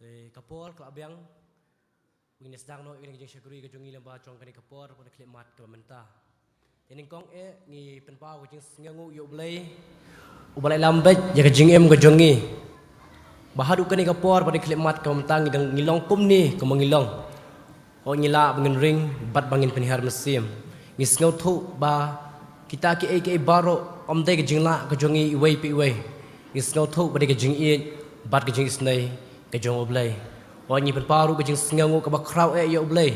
Te kapor ke abyang wingnes dang no ing jeng syakuri ke jongi lamba chong kani kapor pada klimat ke mentah. Tening kong ngi penpau ke jeng ngangu yo blai ubalai lambet ya ke jeng em ke jongi. Bahadu kani kapor pada klimat ke mentah ngi ngilong kum ni ke mengilong. O ngila bangin ring bat bangin penihar mesim. Ngi ngau thu ba kita ki baro om de ke jeng la ke jongi iwei pi iwei. Ngi ngau thu pada ke jeng i bat ke jeng isnai ke jong oblay. Wanyi penparu ke jeng sengangu ke bakrau ya oblay.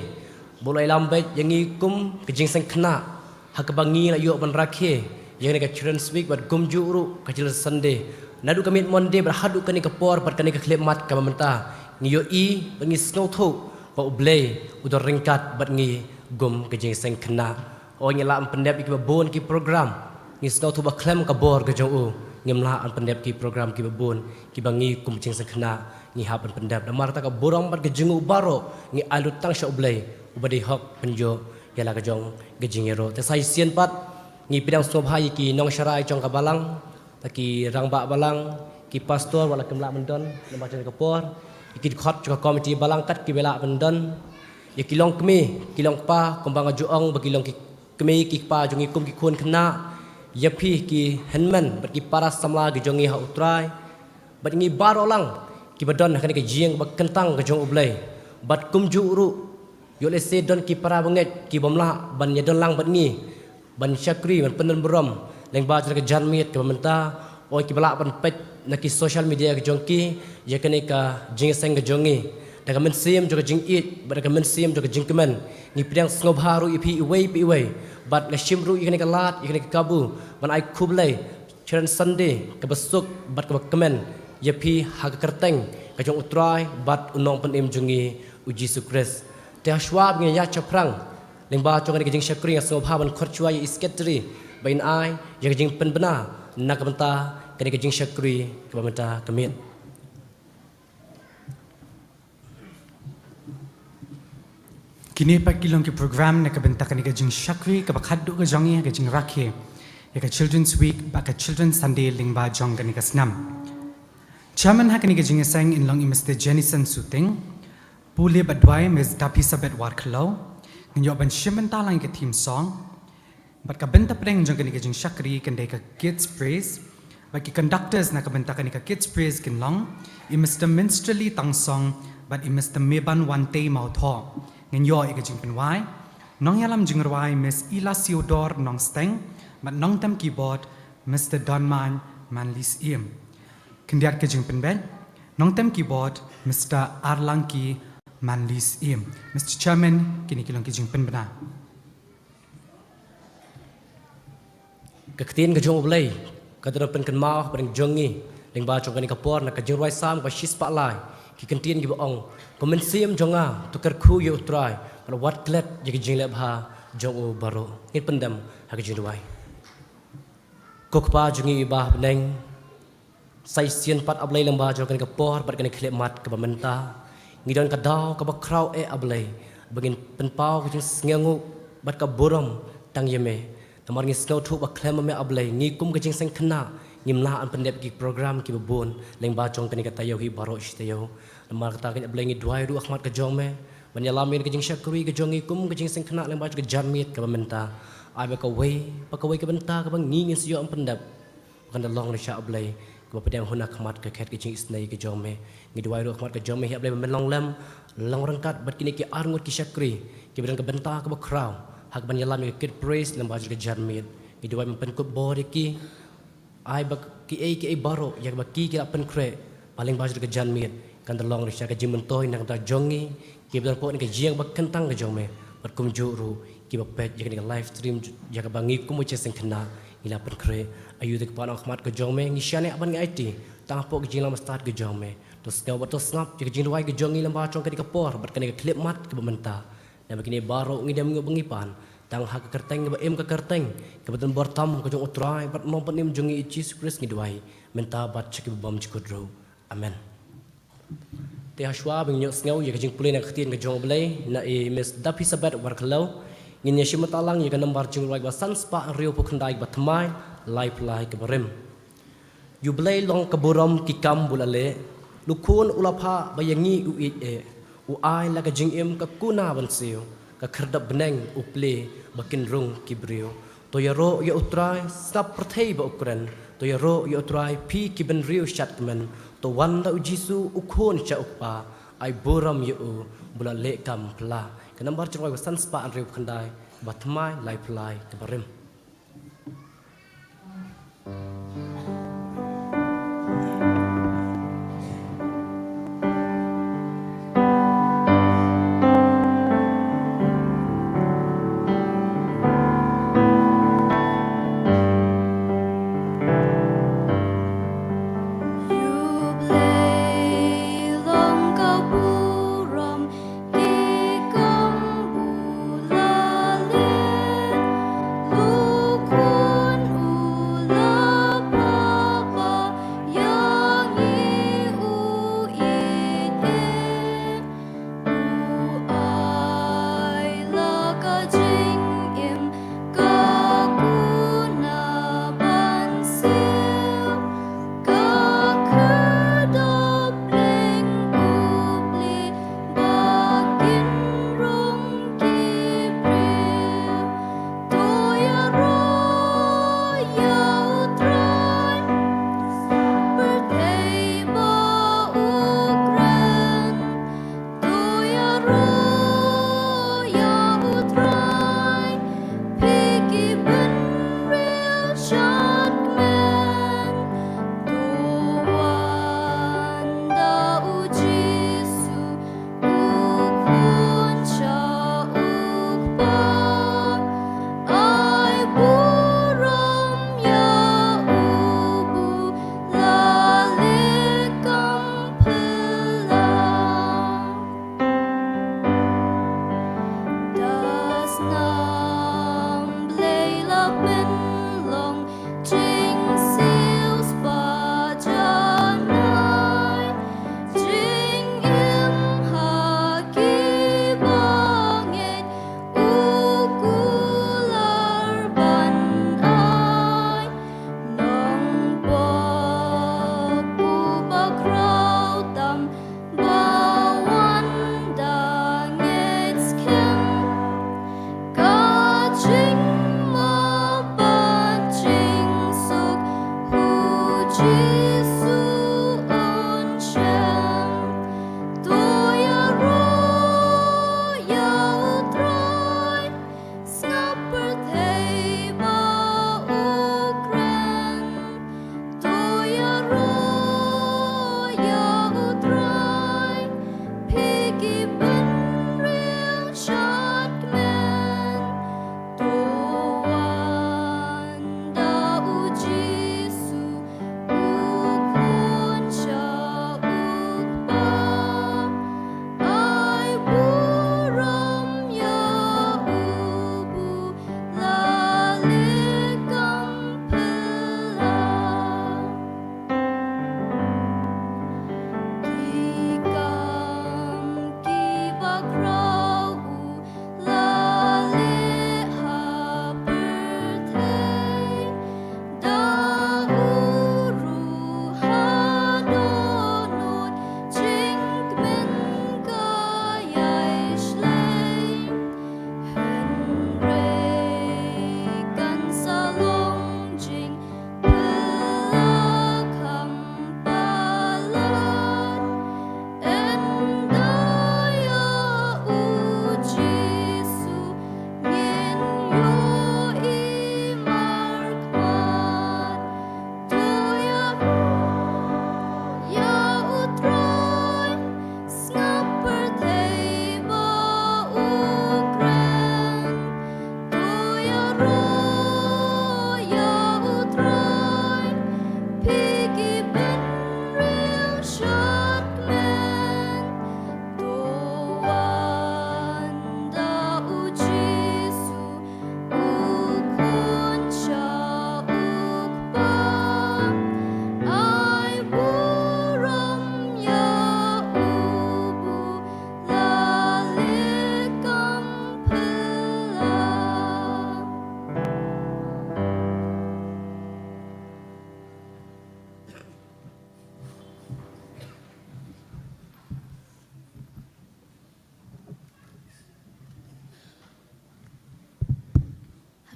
Bolai lambet yang ikum ke jeng seng kena. Hak bangi la yo ban rakhe. Yang ni ke children's week bat gum juru ke children's sunday. Nadu kami monde berhadu kani ke por bat kani ke klemat ke mentah. Ngi yo i bangi sengau thu ba oblay udor ringkat bat ngi gum ke jeng seng kena. Wanyi la pendep ki babon ki program. Ngi sengau thu ba klem ke bor ke jong u. Ngimla an pendep ki program ki babon ki bangi kum jeng seng kena. Ngi hapan pendap dan marta ka borong bat gejengu baro ngi alut tang sya ublay ubadi hok penjo yala ka jong gejengero te sai sien pat ngi pidang sobhai ki nong syarai jong ka balang taki rangba balang ki pastor wala kemla mendon lamba jeng ka por ki khot ka komiti balang kat ki bela mendon ya kilong kemi kilong pa kombang juong bagi long ki kemi ki pa jongi kum ki khun kena ya pi ki henman bat ki paras samla ki jongi ha utrai bat ngi baro lang ki badon kan ke jieng bak kentang ke jong ublay bat kum juru yo le se don ki para banget ki bomla ban ya don lang bat ngi ban syakri ban penen berom leng ba ke janmiet ke mentah o ki bala ban pet na ki social media ke jong ki ya kan ka jing seng ke jongi da men sim jo ke jing it bat ka men sim jo ke jing kemen ni pidang snob haru ipi iwei pi iwei bat la shimru i kan ka lat i kan ka kabu ban ai kublay cheren sunday ke besuk bat ke kemen yapi hak kerteng kajong utrai bat unong penim jungi uji sukres te aswab ngi ya chaprang lengba chong kajing syakri ngas ngobha ban khorchwa isketri bain ai ya kajing penbena nak benta kajing syakri ke benta kemit kini pak kilong ke program nak benta kajing syakri ke bakhadu ke jongi kajing rakhe ya ke children's week ba ke children's sunday lengba jong kani kasnam Chairman hakani ke jinge sang in long imeste Jenison Suting pule badwai mes dapi sabet war khlo nyo ban shimen talang ke theme song bat ka benta preng jong kani ke jing shakri kan de ka kids praise bat ki conductors na ka benta kani ka kids praise kin long imeste minstrelly tang song bat imeste meban one day mau tho nyo e ke jing penwai nong yalam jing rwai mes ila siodor nong steng bat nong tam keyboard Mr Donman Manlis im Kendiat ke jing penben, nong tem keyboard Mr. Arlanki Manlis im. Mr. Chairman, kini kilong ke jing penbena. Keketin ke jong oblay kadra pen kan mau pen jongi leng ba chong kani kapor na ka jing roi sam ka shis pa lai ki kentin gi bong komen sim jonga tukar khu ye utrai par wat klet je jing le bha jong o baro ngit pendam ha ke jing roi kok pa jongi ba neng sai sien pat ablay lamba jo kan kapor bat kan klemat ke bamenta ngidon ka daw ka bakrau ablay bagin penpau ke ngangu bat ka borom tang yeme tamar ngi snow thu ba klem me ablay ngi kum ke jing seng khna ngimla an pendep ki program ki babon lengba jong kan ka tayo hi baro istayo tamar ta kan ablay ngi duai ru akhmat ka jong me banyalamir ke jing syakuri ke jong ngi kum ke jing seng khna lengba ke janmit ke bamenta ai ba ka wei ke benta ka bang ngi siyo an pendep kan long le sha ablay Bapa dia huna khmat ke khet ke jing isnai ke jome ngi duai ro khmat ke jome hi ablay men long lem long rangkat bat kini ki arngut ki syakri ki bedan ke benta ke bakrau hak ban yalam ke kid praise lem baju ke jarmit ngi duai men kut bor ki ai bak ki baro yak bak ki la pen kre paling baju ke jarmit kan long ri syaka jing mentoi nang ta jongi ki bedan po ke jiang bak kentang ke jome bat kum juru ki bak pet yak ni live stream yak bangi kum che seng kena ila pen kre ayu de kepala khmat ke jome ngi syane aban ngi IT tangpo ke jing lam start ke jome tos ngau batos ngap ke jing ruai ke jongi lam ba chong ke kapor bat kani ke klip mat ke bementa dan begini baro ngi dem ngi bengipan tang hak kerteng ke em ke kerteng ke beton bortam ke jong utrai bat mom penim jongi ichi sukris ngi duai menta bat cheki bom chikudro amen te hashwa bing nyok ngau ye ke jing pulin ke tin ke jong blai na e mes dapi sabat war khlo ngin ye shimatalang ye ke nambar jing ruai ba san spa rio pu khandai ba thamai life lai ke berem you blay long ke borom ki kam bulale ลูกคุณอุลภาบยังงี้อุอิเออุอายและก็จิงเอ็มก็กูนาบันเซียวก็ครดับเนงอุปเลบักินรุงกิบริวตัวยาโรยาอุตรายสับประเทศบอุกรันตัวยาโรยาอุตรายพี่กิบันริวชัดมันตัววันดาอุจิสูอุคนจะอุปาไอบุรมยอูบุลเลกัมพลากันนับจงไว้ว่าสันสปาอันเรียบขันได้บัดไม้ไลพลายกับบริม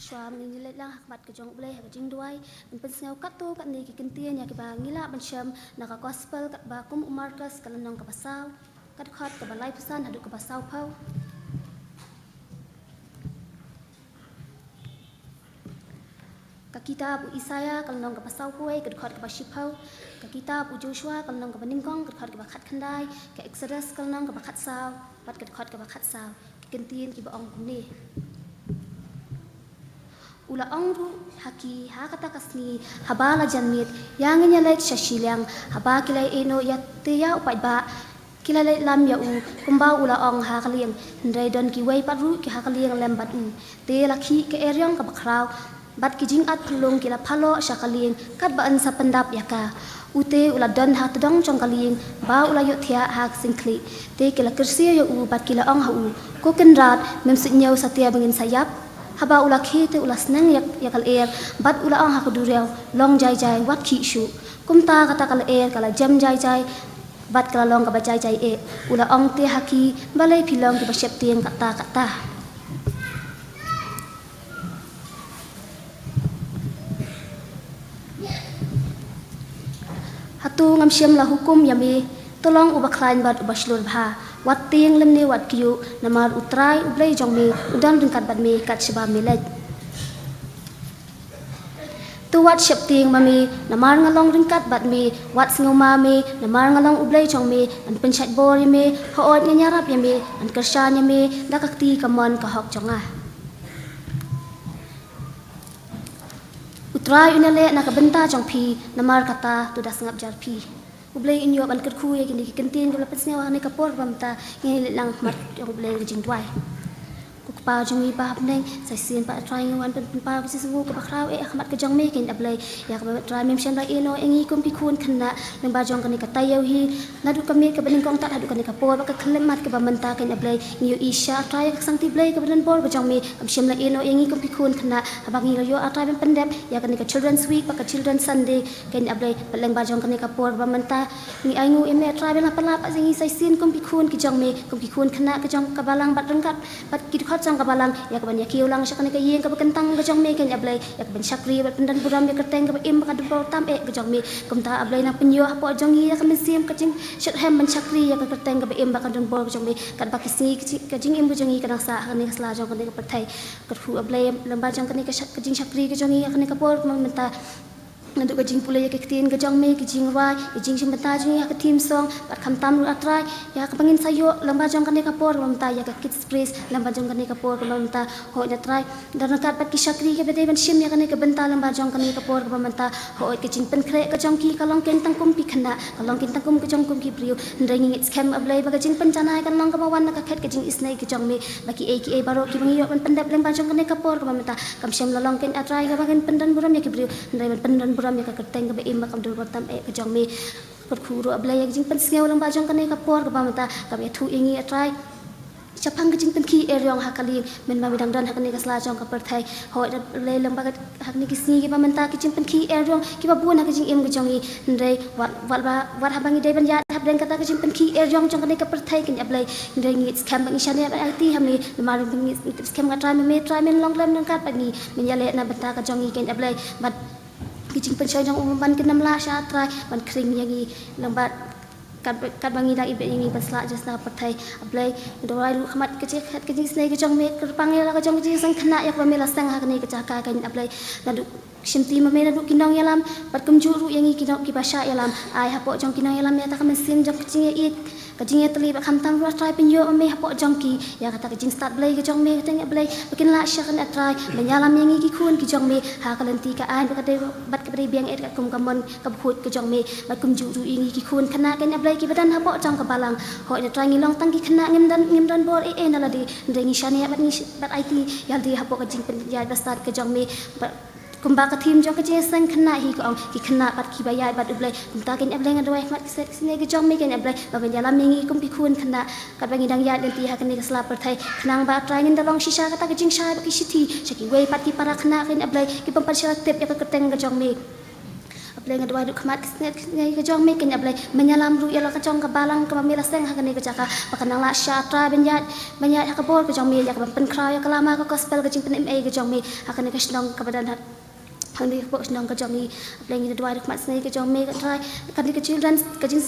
Shwa mengilat lang hakmat ke jong boleh ke jing duai ben sengau kat tu kat ni ki kentian ya ki ba ngila ban syam na ka gospel kat ba kum markas kalan nong ka pasau kat khat ka balai pesan hadu ka pasau pau ka kitab Isaya kalan nong ka pasau kuai kat khat ka ba shipau ka kitab Joshua kalan nong ka baningkong kat khat ka ba khat khandai ka Exodus kalan nong ka ba khat sau pat kat khat ka ba khat sau ki kentian ki ba ong kum ni Ula ongru haki hakata kasni habala janmit yang nyalait shashiliang haba kilai eno ya teya upai ba kilai lam ya u kumba ula ong hakaliang ndai don ki wei paru ki hakaliang lembat u te lakhi ke eryong ka bakraw bat ki jing at pulung kila phalo shakaliang kat ba an sa pendap yaka ute ula don ha tedong chong kaliang ba ula yo thia hak singkli te kila kersia yo u bat kila ong ha u ko kenrat mem sinyau satia bengin sayap haba ula khete ula sneng yakal air bat ula ang hakuduriau long jai jai wat khi shu kumta kata kal air kala jam jai jai bat kala long ka jai jai e ula ong te haki balai pilong ki basep tieng kata hatu ngam syam la hukum yami tolong ubaklain bat ubaslur bha wat tieng lemni wat kiyu namar utrai ublai jong mi udan ringkat bat mi kat shaba milet tu wat shep tieng mami namar ngalong ringkat bat mi wat sngoma mi namar ngalong ublai jong mi an penchat bori mi hoot nyarap yami an kershan yami dakakti kamon ka hok jonga utrai unale nakabenta jong pi namar kata tu das ngap jar pi ublay inyo ban kerku ya kini kentin kalau pesnya wahane kapor bamta ngi lang mat yang ublay jing tuai pa jong i pa neng sai sin pa trying wan pen pa si su ka bakraw e ahmat ka jong me ken ablay ya ka try mem shen lai eno engi kum pi khun khna nang ba jong kani ka tayaw hi nadu kami ka baning kong tat hadu kani ka por ba ka khlem mat ka ba manta ken ablay ngi isha try ka sang ti blay ka badan bor ka jong me am shem lai eno engi kum pi khun khna abangi yo atray mem pendem ya kani ka children's week ba ka children's sunday ken ablay baleng ba jong kani ka por ba manta ngi ai ngu eme try ba pala pa singi sai sin kum pi khun ki jong me kum pi khun khna ka jong ka balang bat rengkat bat ki khat kabalang ya kaban ya kiulang sya kanika yeng ka kentang ka jong me ken ablay ya kaban syakri bat pendan buram ya keteng ka im ka debor tam ka jong me kumta ablay na penyo hapo jong ya ka mesim ka jing syat hem ban syakri ya ka keteng ka im ka debor ka jong me kan ba kisi ka jing im jong ka sa kanika sla jong kanika perthai ka hu ablay lamba jong kanika ka jing syakri ka jong ya kanika por menta nandu ka jing pulai ka ketin ka jong me ka jing rai ka jing simbata jing ya ka team song bat kham tam ru atrai ya ka pangin sayo lamba jong kanika por mamta ya ka kids praise lamba jong kanika por ka mamta ho ya trai dan kat pat ki syakri ka bede ban shim ya kanika benta lamba jong kanika por ka mamta ho ka jing pen kre ka jong ki kalong ken tang kum pi khna kalong ken tang kum ka jong kum ki priu ndring its kem ablay ba ka jing pen janai kan long ka bawan na ka khet ka jing isnai ka jong me baki a baro ki bangi yo ban pendap lamba jong kanika por ka mamta kam shem lalong ken atrai ka bagan pendan buram ya ki priu ndai ban pendan buram ya ka keteng ka ba im kam dur tam ka jong me pat khuru ablay ya jing pen sngeu lang ba jong kanika por ka mamta ka be thu ingi atrai chapang ka jing pen ki eryong hakali men ma midang dan hakani ka sla jong ka perthai ho le lang ba hakni ki sni ki ba menta ki jing pen ki eryong ki ba buan ka jing im ka jong i ndai wat habangi dai ban ya hab deng kata ka jing pen ki eryong jong kanika perthai kin ablay ndai ngi scam bang ishane ba it hamni namar ngi scam ka try men long lem nang kat pa ni men ya le na benta ka jong i kin ablay bat kijing pensai jong umban kenam la sha try ban kring yangi lambat kat bangi dak ibe yangi pasla jasna pathai ablay dorai lu khamat kecik kijing snai ke jong me kerpang ya ka jong kijing sang khna yak ba me la sang ha kani ka ka kan ablay nadu shimti ma me nadu kinong yalam pat kum juru yangi kinong ki basha yalam ai hapo jong kinong yalam ya ta kam sim jong kijing it kajing ya teli kham tam ru try pinyo me hapo jong ki ya kata kajing start blay ke jong me teng ablay bikin la sha kan atrai menyalam yangi ki khun ki jong me ha kalenti ka ai ba ka bat ka bari biang et ka kum kamon ka phut ka jong me bat kum juru yangi ki khun khana kan ablay ki badan hapo jong ka balang ho ya try ngilong tang ki khana ngim dan bor e na la di ndengi shani bat ni bat it ya di hapo kajing pen ya ba start ka jong me kumba ka thim jong ka je sang khna hi ko ki khna pat ki bayai bat ublai kumta ken ablai ngadoi mat set sine ke jong me ken ablai ba ben yalam mengi kum pi khun khna kat bangi dang ya den ti ha ken ka sla per thai khnang ba try ngin dalong shisha ka ta ka jing sha ba ki shithi chaki wei pat ki para khna ken ablai ki pam par sha tep ya ka keteng ka jong me ablay nga duay du khamat ngai ka jong me ken ablay menyalam ru yala ka jong ka balang ka mamila seng ha kani ka jaka pakanang la sha tra benyat ha ka bor ka jong me ya ka pen kra ya ka lama ka gospel ka jing pen ma ka jong me ha kani ka snong ka badan hat handi pok snong ka jong ni ablay nga duay du khamat ngai ka jong me ka try kani ka children ka jing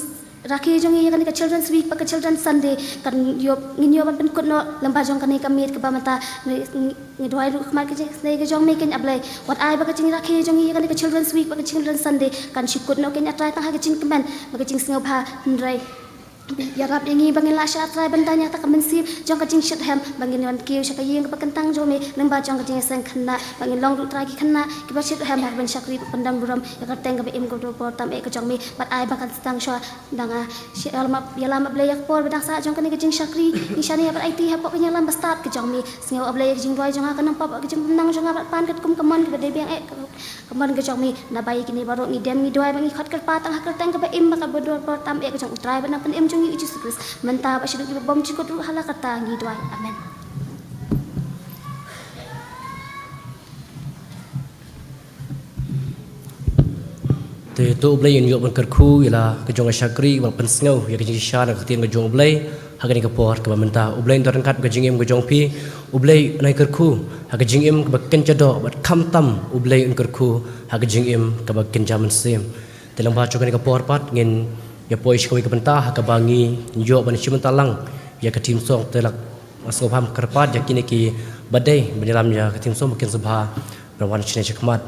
Rakhi jong iya kan ka children's week pa ka children's Sunday kan yop ngin yoban pen kut no lamba jong kan ka mit ka bamata ngi doai lu khmat ka jing ka jong me ken ablay wat ai ba ka jing rakhi jong iya kan ka children's week pa ka children's Sunday kan shikut no ken atrai tang ha ka jing kemen ba ka jing sngau bha nrai ya rap ingi bangin la sha atrai bantanya ta ka mensip jong ka jing shit ham bangin wan kiu sha ka yeng ka kentang jong me lamba jong ka jing sang khna bangin long du trai ki khna ki ba shit ham ha ban shakri pandang buram ya ka teng ka be im ko do por tam e ka jong me bat ai ba kan stang sha danga yalam ablayak por bedang sa jong kan ka jing shakri ni shani ba IT ha pok ka yalam bastat ka jong me sngau ablayak jing doi jong ha kan pop ka jing nang jong ha pan ka kum kaman ka de beng e kaman ka jong me na bai kini baro ni dem ni doi bang i khat ka patang ha ka teng ka be im ba ka bodor por tam e ka jong utrai ba na pen im jong i Jesus Christ menta ba shiduk ki bom chikot ru hala kata ngi doi amen. Te tu ublay in yo ban kerku ila ke jong syakri wal pensngau ya ke jing sha na ketien ke jong ublay ha ke ni ke por ke bamenta ublay ndoran kat ke jingim ke jong pi ublay nai kerku ha ke jingim ke baken jado bat kham tam ublay in kerku ha ke jingim ke baken jaman sim telang ba cho ke ni ke por pat ngin ya poi shkoi ke benta ha ke bangi yo ban chimen talang ya ke tim song telak masuk paham kerpat ya kini ki badai mendalam ya ke tim song makin subha rawan chine chakmat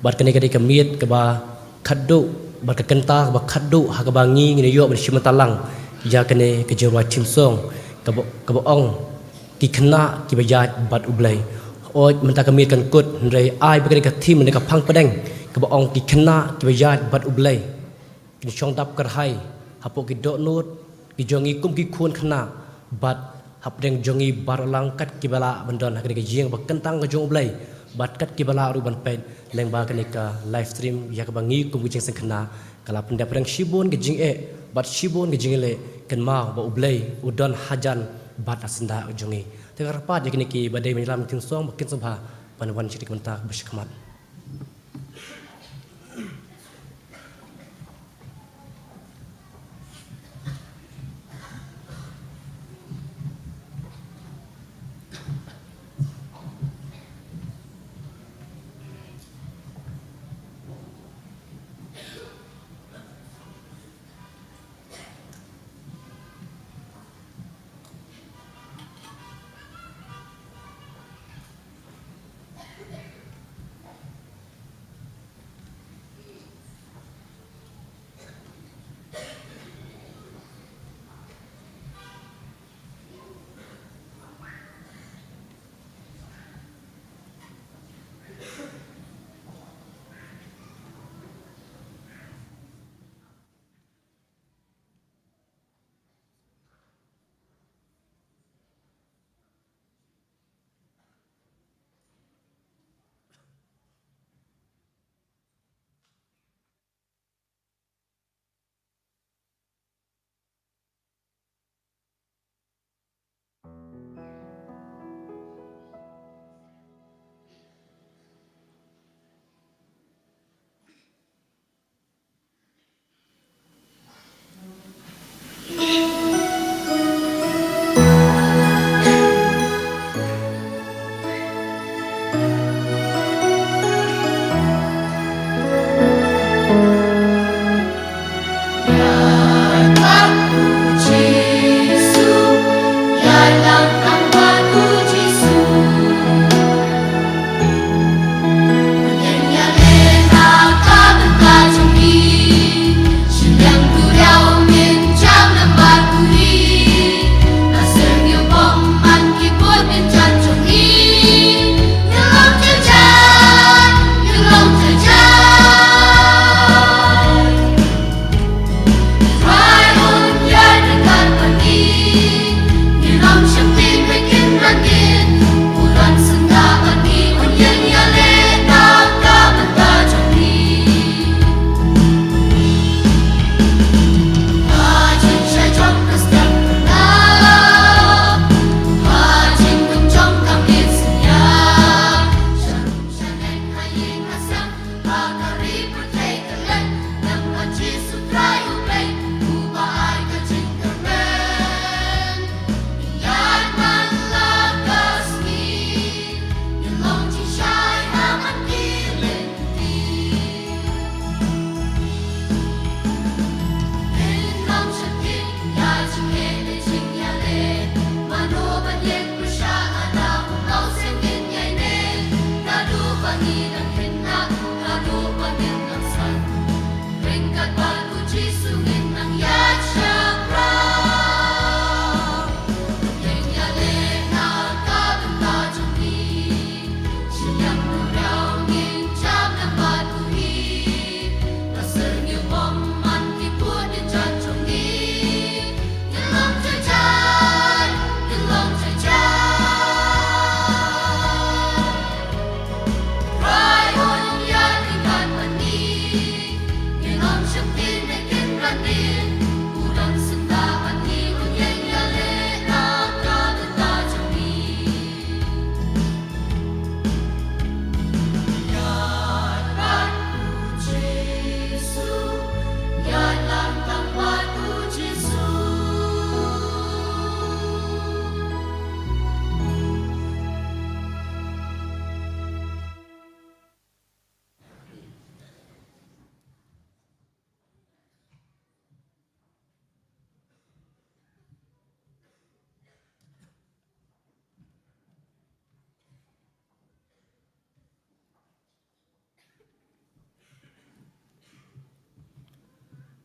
bat ke ni ke miet ke ba khaddu bat ka kenta ba khaddu ha ka bangi ngine yo ban shima talang ya kane ke jirwa tim song ka ong ki khna ki ba ya bat ublai oi menta ka mi kan kut rei ai ba ka tim ne ka phang padeng ka ba ong ki khna ki ba ya bat ublai ki chong dap kar hai hapo ki do nut ki jongi kum ki khun khna bat hap deng jongi bar lang kat ki bala bandon ha ka jing ba kentang ka jong ublai bat kat ki bala ru ban pen leng ba ka ka live stream ya ka bangi kum jing seng khna kala penda perang shibon ke jing e bat shibon ke jing le ken ma ba ublai udon hajan bat asinda jongi te karpat ya kini ki badai menyelam tin song makin subha panwan citik mentak bersyakmat. Something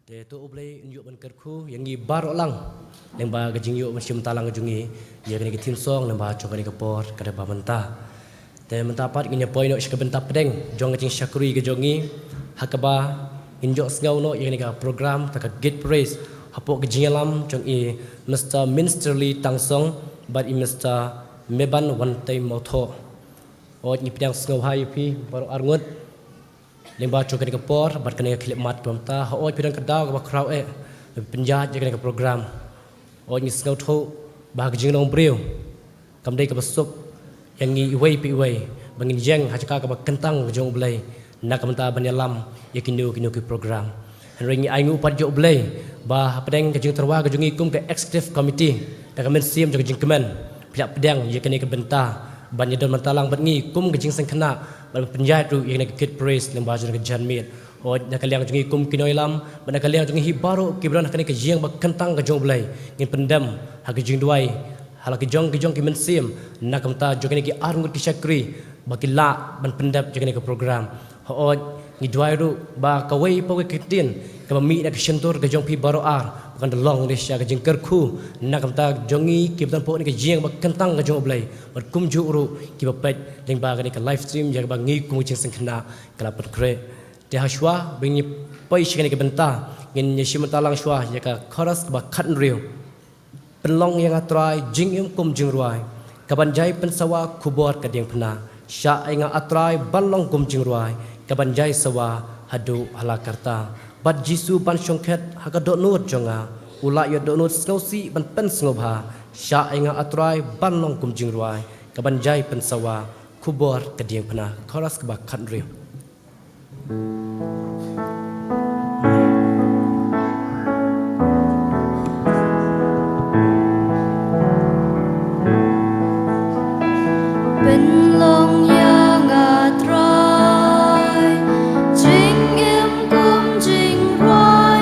Te tu ublay unjuk ban kerku yang ni bar lang leng ba gajing yuk macam talang gajungi ya kini ke tim song leng ba cok kini ke por kada ba mentah. Te mentah pat gini poin nok shka bentah pedeng jong gajing syakuri gajongi hakaba injok sengau no yang ni ka program tak get praise hapok gajing alam jong i Mr. Minsterly tangsong but i Mr. Meban one time motho. O ni pedang sengau hai pi baru arngut lemba cok kini ke por bat kini ke klip mat pemta ho pidang kedau ke crowd penjat je kini ke program o ni sengau tho bah jing nong breu kam dei ke besuk yang ni iwei pi iwei bangin jeng hajaka ke kentang jong blai nak pemta ban yalam yakinu kinu ke program ring ai ngu pat jo blai bah pedang ke jing terwa ke jungi kum ke executive committee tak men sim jo jing kemen pihak pedang ye kini ke benta ban yadon mentalang bat ngi kum ke jing sengkena ban penjat tu yang nak kit praise lemba jeng ke janmit o nak kaliang jungi kum kinoilam ban kaliang jungi hibaro kibran kini ke jing ba kentang ke jong blai ngin pendam ha ke jing duai hala ke jong ki mensim nak kamta jong kini ke arngut ki syakri baki la ban pendam jeng kini ke program o ngi duai ru ba kawai pa ke kitin ke mi nak sentur ke jong pi baro ar bukan delong de sya ke jing kerku nak kamta jongi kibran po ni ke jing ba kentang ke jong blai bar kum ju ru ki ba pet leng ba kini ke live stream jag ba ngi kum jing sengkena kala pat kre de haswa bingi pai shikani ke benta ngin yeshi mentalang shwa ya ka chorus ba khat riu penlong yang atrai jing im kum jing ruai kabanjai pensawa kubor ka ding pna sya inga atrai balong kum jing ruai kabanjai sawa hadu halakarta bat jisu ban syongket haka dot nut jonga ula ya dot nut snowsi ban pen snobha sya inga atrai balong kum jing ruai kabanjai pensawa kubor ka ding pna chorus ba khat riu Long yang atrai jing em kum jing rai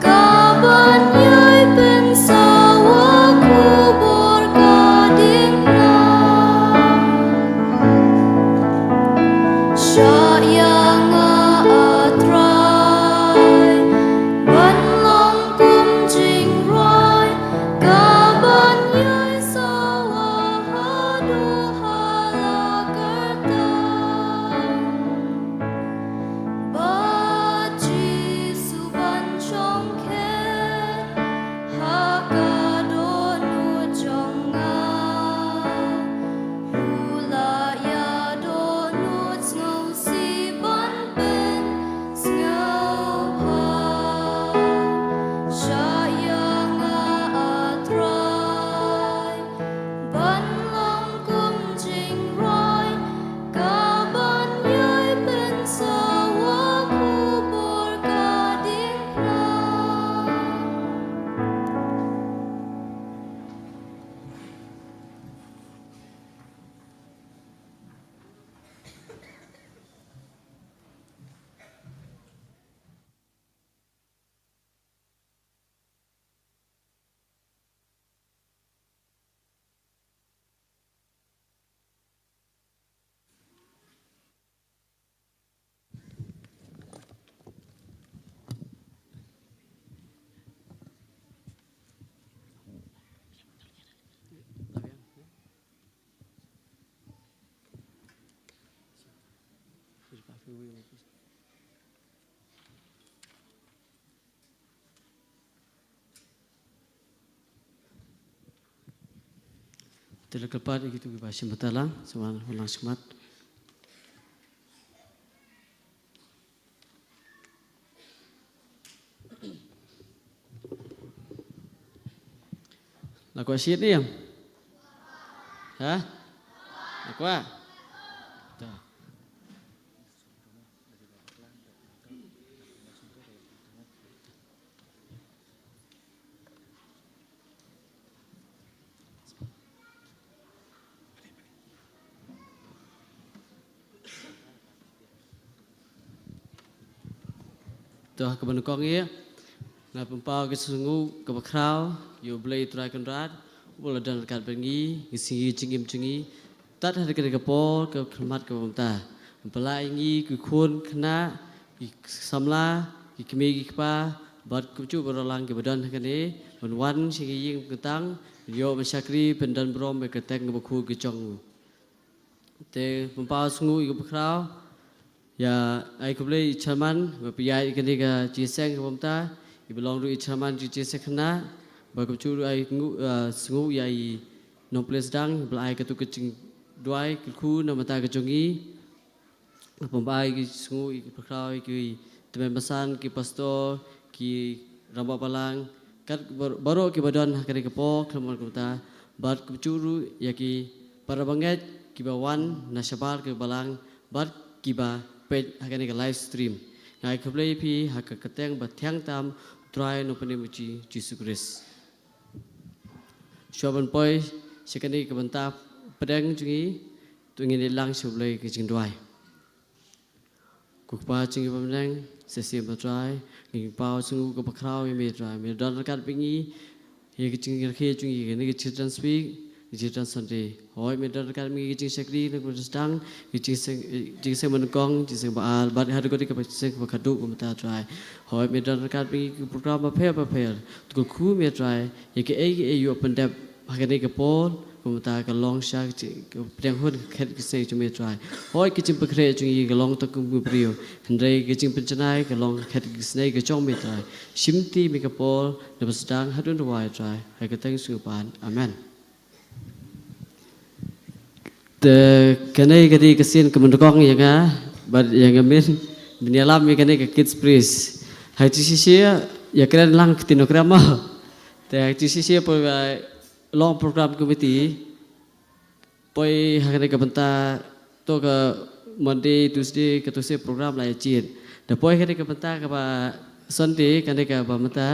kaban yai ben sawa kubur kading na sya yang atrai ban long kum jing rai kaban yai sawa hadu Baji suban chongket hakado nu jonga ula ya do nu ngau si ban ben ngau ha syayang atrai ban long kum jing roi kaban yai ben sawa kubur kading na Tidak kepat itu bahasa matalang sama ulang semat. Lagu asyik ni yang? Hah? Lagu apa? Tak. Tuh kebenukong ya, ngap empau ke sungu ke bakrau, yo belai try konrad, bola dan dekat bengi, ngisi cingim cingi, tat hari ke pol ke khmat ke bangta, empelai ingi ke kun kena, samla, ke kemi ke pa, bat kucu beralang ke badan kene wan sigi ying ketang yo masyakri pendan brom be keteng beku ke jong te pempa sungu iku bekrau ya ai kuble chaman bapiyai kene ga jiseng pemta i belong ru chaman ji jisekna ba kucu ai sungu ya i no place dang belai ketu kecing duai ku na mata kejongi pempa i sungu i bekrau i temen pesan ki pastor ki ramba palang kat baru ki badan kene kepo kelemon kota bat kucuru ya ki para banget ki bawan nasyabal ke balang bat ki ba page kene ke live stream ngai keblei pi hak keteng batyang tam try no penimuci Jesus Christ shoban poi sekani ke benta pedang jungi tu ngin lang sublai ke jingduai kukpa jingi pemdang sesi batrai ngi pau sungu ko bakrau me trai me don kat pingi ye ki jingi khe jungi ne ki children speak children sunday hoi me don kat mi ki jing sekri ne ko stang ki jing se mon kong jing se ba bat ha ko ti ka se ko khadu ko mata trai hoi me don kat pingi ki program ba phe to ku me trai ye ki ai yo pandap ha ke ne ke pol kumta ka long sha preng hon khet ki se chume trai hoi ki chim pakre chung ka long ta kum brio ndai ki chim pinchanai ka long khet ki snai ka chong me trai shimti mi ka pol na basdang hadun wai trai hai ka tang su pan amen te kanai ka di ka sin ka mun kong yanga bad yanga min dunia lam mi kanai ka kids please hai chi si ya kren lang tinokrama te chi si po long program committee poi hakane ka banta to ka Monday Tuesday ka to se program lai chin da poi hakane ka banta ka ba Sunday kane ka ba mata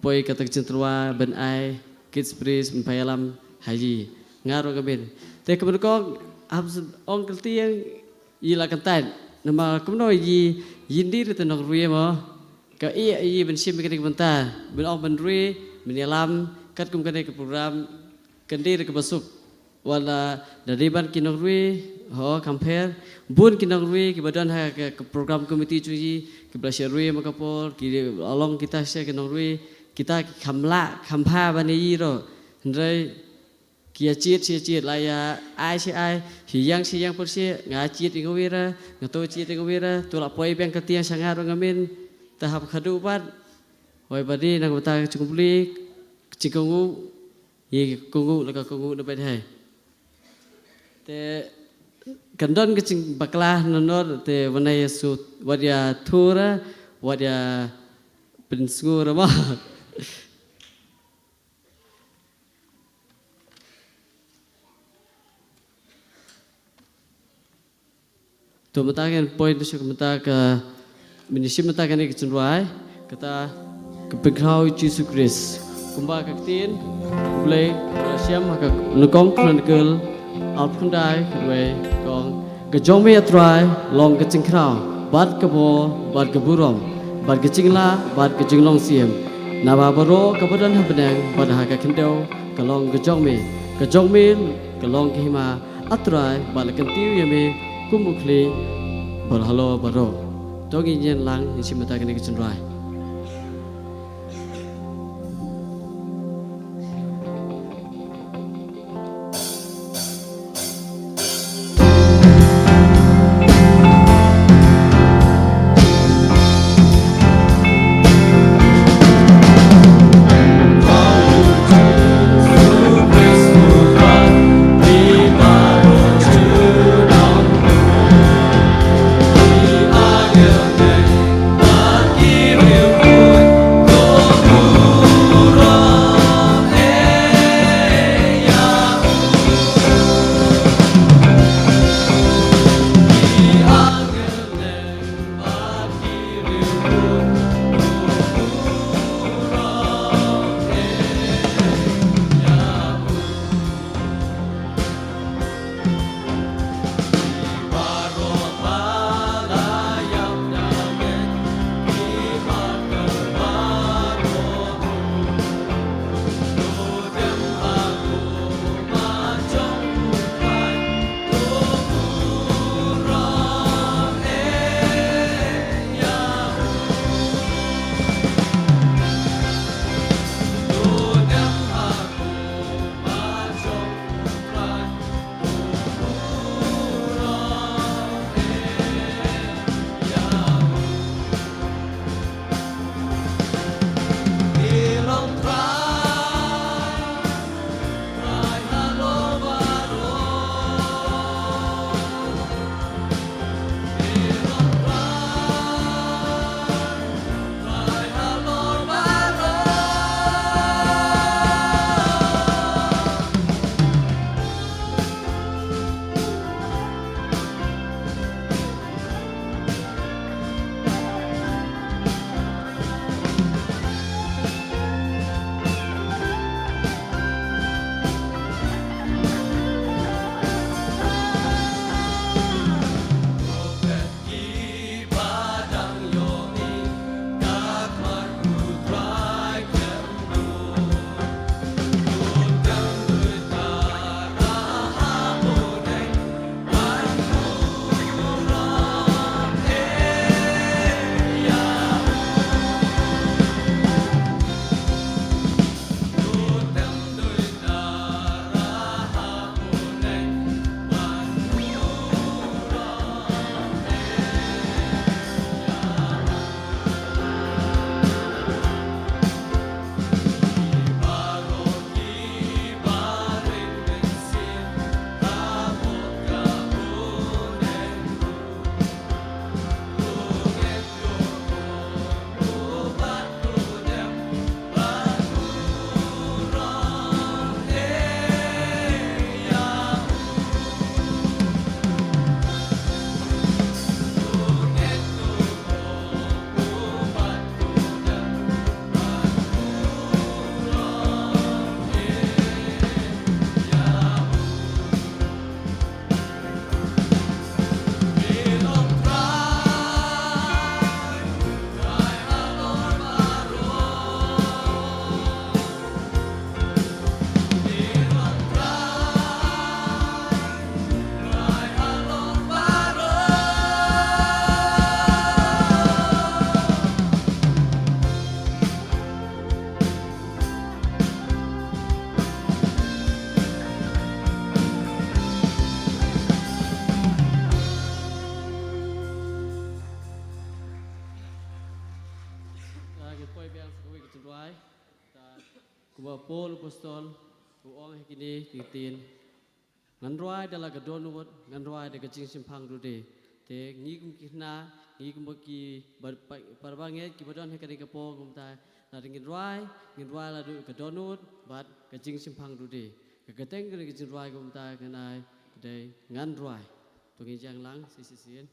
poi ka tak centrwa ben ai kids praise payalam haji ngaro ka ben te ka ko onkel tiang ila kantan nama kumno yindi re tenok ruye mo ka i ben sim kane ka banta ben ong ben ruye ben yalam kat kum kane ke program kendir ke basuk wala dari ban kinong rui ho compare bun kinong rui ke badan ha ke program committee cuci ke belasya rui makapol ki along kita se kinong rui kita khamla khampa bani ro ndai kia chiet la ya ai si yang persi nga chiet ingwira ngato chiet ingwira tu la poi bang ketiang sangar ngamin tahap khadu pat hoi badi nang bata cukup Cikungu, ye kungu laka kungu dapat hai. Te kandon kecing baklah nonor te wanaya su wadia thura wadia pensungu ramah. Tu matakan poin tu syuk mataka minisi matakan ni kecenduai kata kepegrau Jesus Christ. Kumba kaktin boleh siam hak nukong kronikal alpundai kedua kong kejong me atrai long kecing krau bat kebo bat keburom bat kecingla bat kecing long siam naba baro kebadan habenang bat hak kendau kalong kejong me kalong kehima atrai bat kentiu yame kumbukli berhalo baro togi nyen lang isi mata kene kecendrai Give Paul apostol uang hekini tintin ngan roi dalam kedonut ngan roi dalam kecing simpang rude te ngi kum kina ngi kum ki parbanget ki badon hekani kapo kum ta la ngin roi la du kedonut bat kecing simpang rude keketeng kecing roi kum ta kanai de ngan roi tu ngi jang lang sisien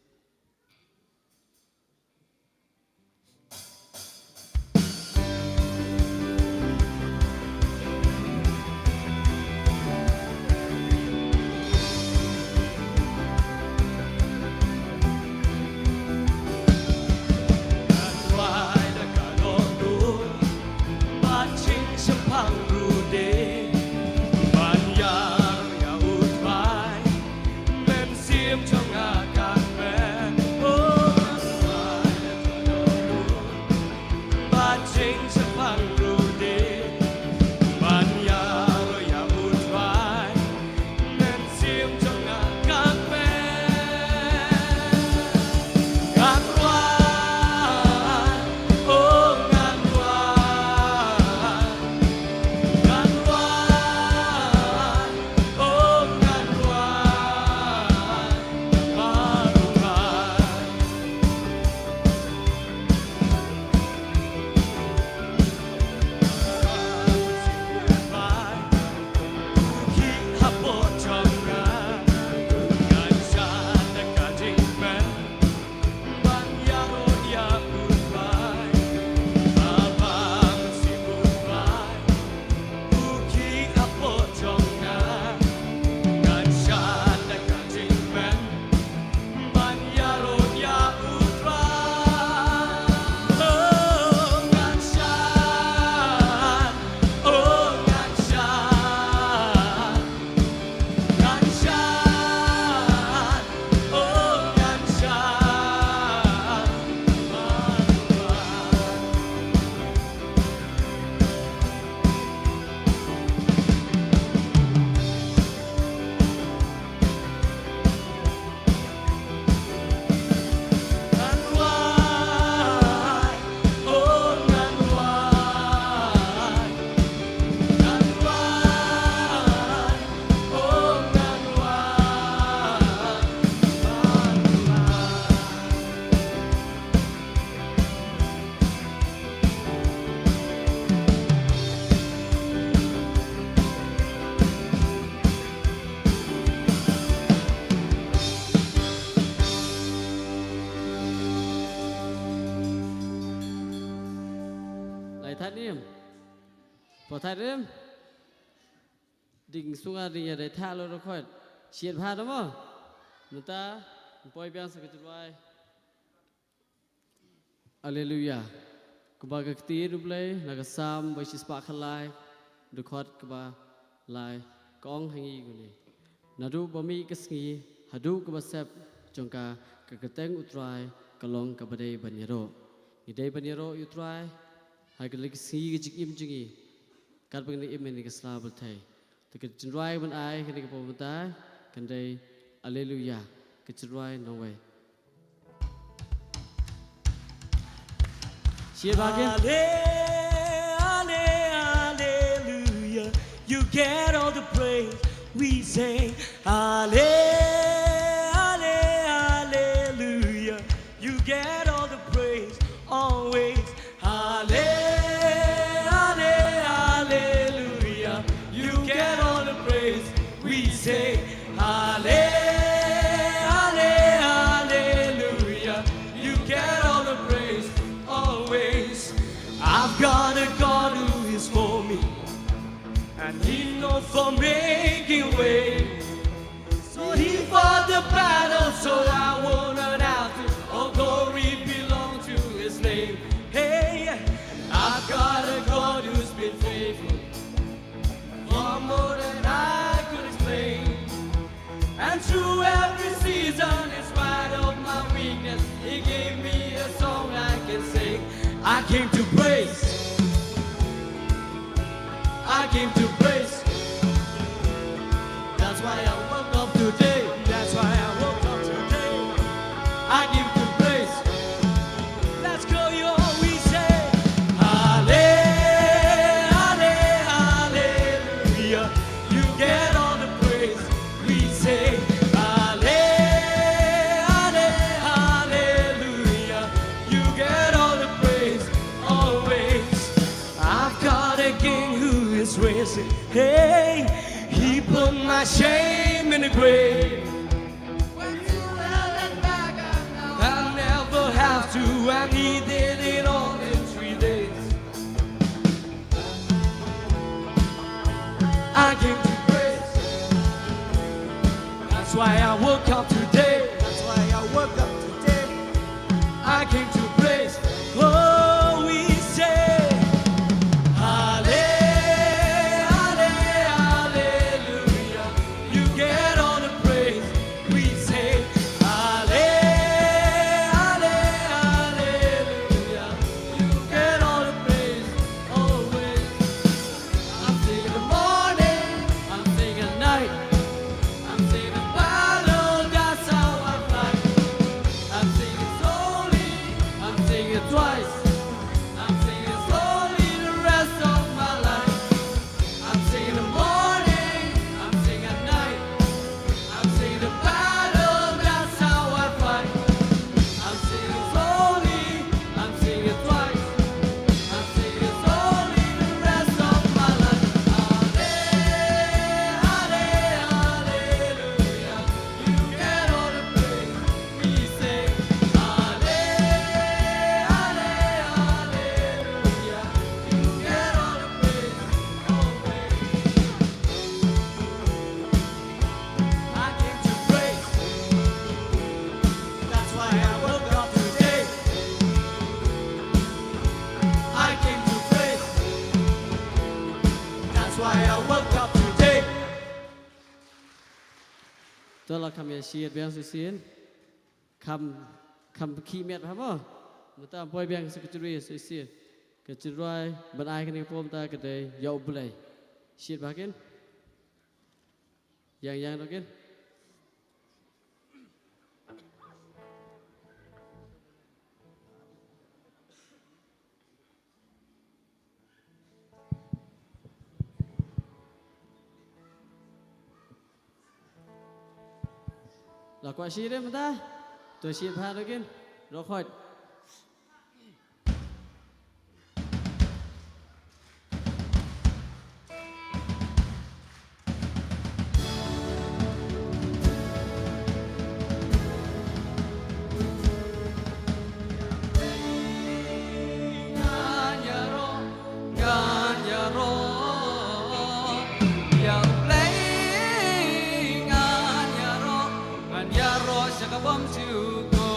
พอท้ายเริ่มดิ่งสุงาดิ่งอย่าได้ท่าเราค่อยเฉียดพาดมั้งนุตาปล่อยเบียงสักจุดไว้อัลเลลูยากบากกตีรูปเลยนักสามไปชิสปะขลายดูคอดกบาลายกองหังอีกุนี่นาดูบะมีกสงีหาดูกบาเซบจงกากระเตงอุตรายกลองกบะเดบัญญโรอีเดบัญญโรอุตรายหายกะเล็กสีกจิกอิมจิงีการเป็นอิมเนกสลาบไทยแต่กจินไรมันไอกันในกระโปรงตากันได้อัลเลลูยากจินไรน้องเวเชียร์บาเกน Hallelujah, you get all the praise. We sing Hallelujah, you get all the praise always. Hallelujah, you get all the praise. We say Hallelujah, you get all the praise always. I've got a God who is for me, and He's known for making way. So He fought the battle, so I won't run out. All glory belongs to His name. Hey, I've got a God who's been faithful, far more than I could explain. And through every season, in spite of my weakness, He gave me a song I can sing. I came to praise. I came to praise. That's why I woke up today. That's why I woke up today. I came to praise. Let's go, yo, we say Hallelujah, is it? Hey, he put my shame in the grave. I never have to, and he did it all in 3 days. I came to praise. That's why I woke up today. That's why I woke up today. I came to praise. Oh, we say, Hallelujah. You get all the praise. We say, Hallelujah. You get all the praise. Always. I'm singing the morning. I'm singing the night. I'm singing the battle. That's how I fight. I'm singing slowly. I'm singing twice. I'm singing slowly the rest of my life. I'm singing the morning. I'm singing night. I'm singing the battle. That's how I fight. I'm singing slowly. I'm singing twice. I'm singing slowly the rest of my life. Hallelujah. You get all the praise. We say, Hallelujah. You get all the praise. Always. I came to praise. That's why I woke up today. I came to praise. That's why I woke up today. ตัวเราคำเชียดเบียงสุเสียนคำขี้เม็ดครับพ่อมาตามปล่อยเบียงสกุจรีสุเสียนก็จะรวยบรรดากันในพวกตาก็ได้ยาวบุเลยเชียดบากินยังตัวกินเรากว่าชีดได้มาตาตัวชีดพาตัวกินเราคอย Bom to go.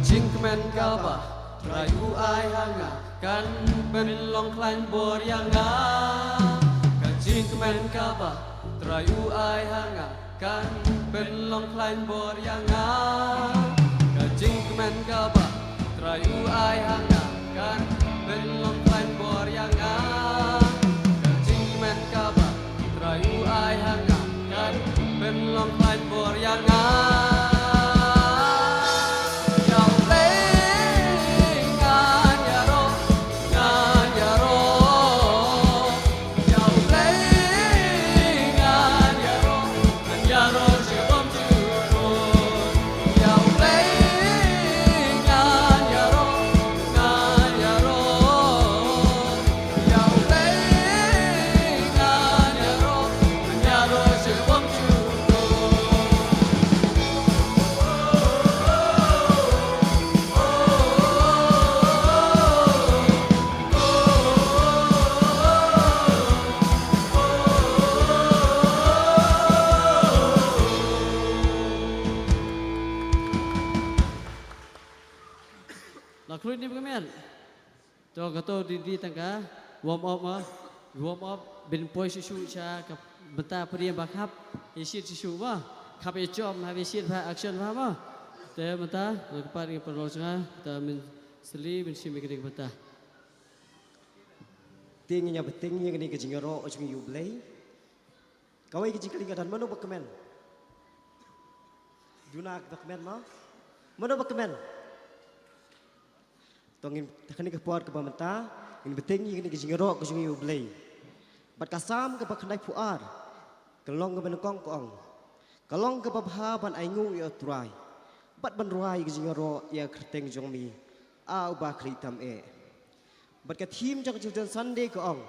jing kemen kaba rayu ai hanga kan ben long klein bor yang nga kan jing kemen kaba rayu ai hanga kan ben long klein bor yang nga kan jing kemen kaba rayu ai hanga kan ben long klein bor yang nga kan jing kemen kaba rayu ai hanga kan ben long klein bor yang nga Lakuin ni pengamen. Tuh kata di tangga warm up mah, warm up ben poi susu cha kap benta pria bakap isi susu mah, kap ecom habis isi action mah. Teh benta kepada yang perlu sangat kita men seli men si mikir benta. Tingnya betingnya kini kejingaro ujung yublay. Kawai kejing kelingadan mana berkemen? Duna berkemen mah? Mana berkemen? Tongin kini kepuar ke pamenta, ini betingnya kini kejingaro ujung yublay. Bat kasam ke pakandai puar, kelong ke benukong kong, kelong ke pabhaban aingu ya turai. Bat benruai kejingaro ya kerteng jongmi, au ba kritam e. Bat ke tim jang children Sunday ke ong,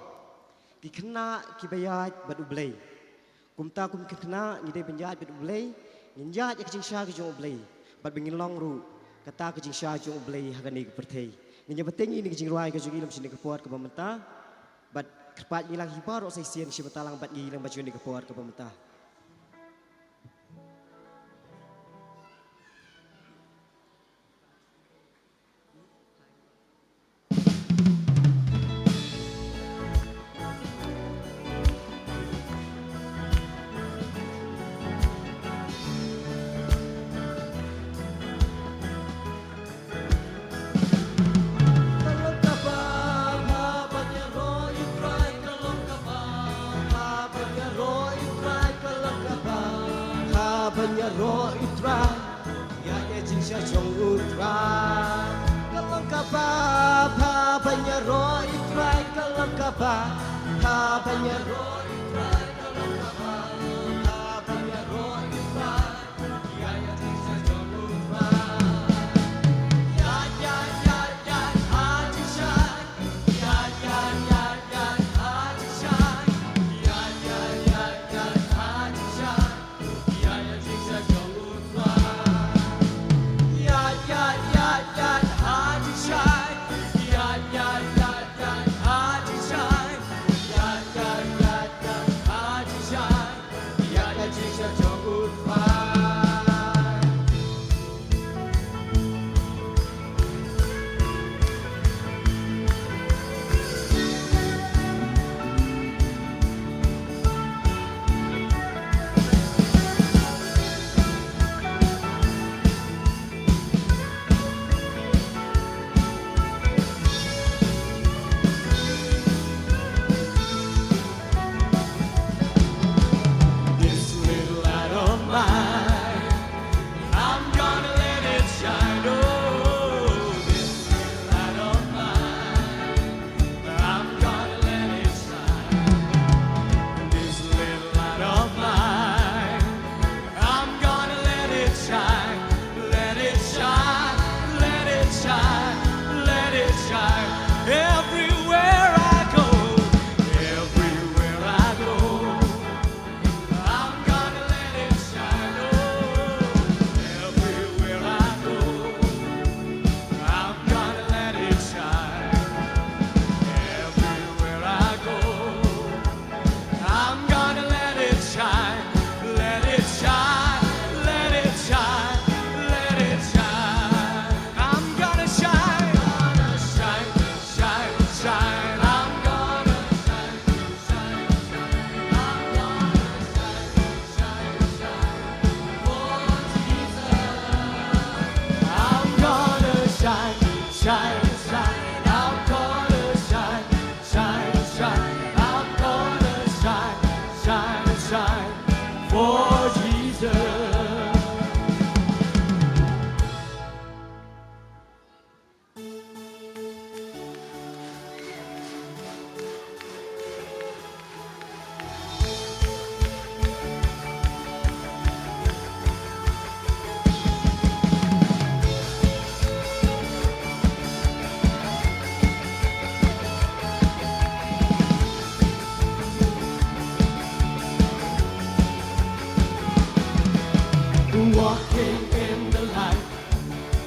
ki kena ki bayat bat ublay. Kumta kum kena ni dei penjat bat ublay, ninjat ya kejing sya ke jong ublay. Bat bengin long ru, kata kejing sya jong ublay hagani ke pertei. Ninya beting ini kejing ruai ke jong ilam sini kepuat ke pamenta, bat kerpat ngilang hibar o saisian si betalang bat ngilang baju ni kepuat ke pamenta. Ro itra ya ya jing sha chong utra kalong ka ba pa banya ro itra kalong ka ba pa banya ro itra kalong ka ba pa banya ro itra ya ya jing sha chong utra ya ya ya ya ha ji sha ya ya ya ya ha ji sha ya ya ya ya ha ji sha ya ya jing sha chong utra ya ya ya ya ha ji sha ya ya ya ya ha ji sha ya ya ya ya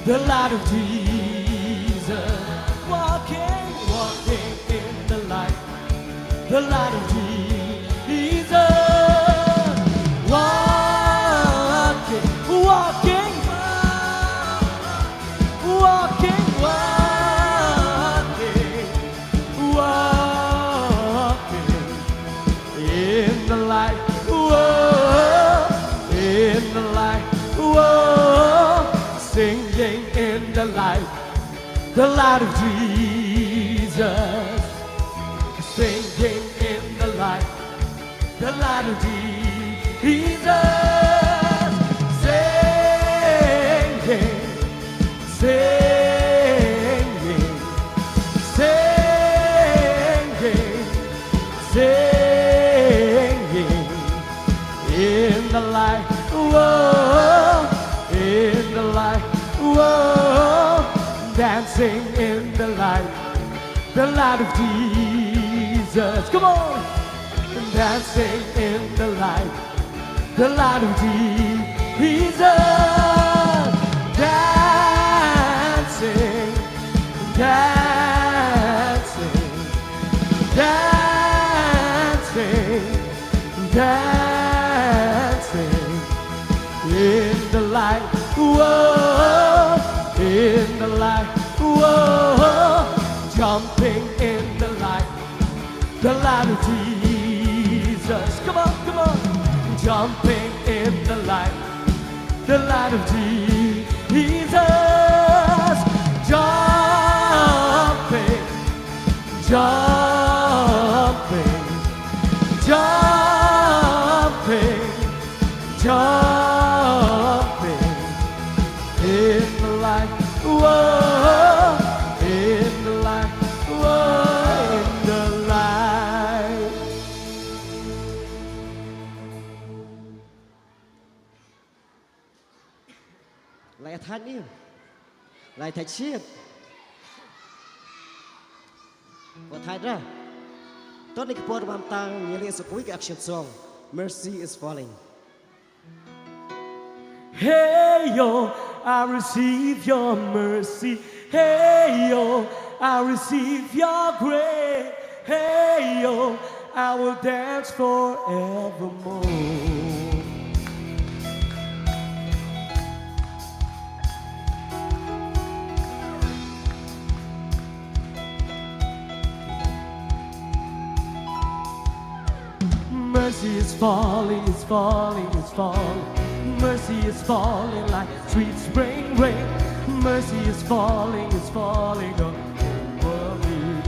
the light of Jesus. Walking, walking in the light of Jesus. Walking, walking, walking, walking, walking in the light. Whoa, in the light. Whoa, singing in the light of Jesus. Singing in the light of Jesus. Singing, singing, singing, singing in the light. Whoa, in the light. Whoa, dancing in the light of Jesus. Come on, dancing in the light of Jesus. Dancing, dancing, dancing, dancing in the light. Whoa, in the light. Whoa, jumping in the light of Jesus. Come on, come on, jumping in the light of Jesus. Jumping, jumping, jumping, jumping in the light. Whoa, in the light. Whoa, in the light. Lại thanh yêu, lại thạch chiết. Và thay ra, tốt đi cái bộ bàm tăng như liên sự cuối cái action song Mercy is Falling. Hey yo, I receive your mercy. Hey yo, I receive your grace. Hey yo, I will dance forevermore. Mercy is falling, it's falling, it's falling. Mercy is falling like sweet spring rain. Mercy is falling, it's falling over me.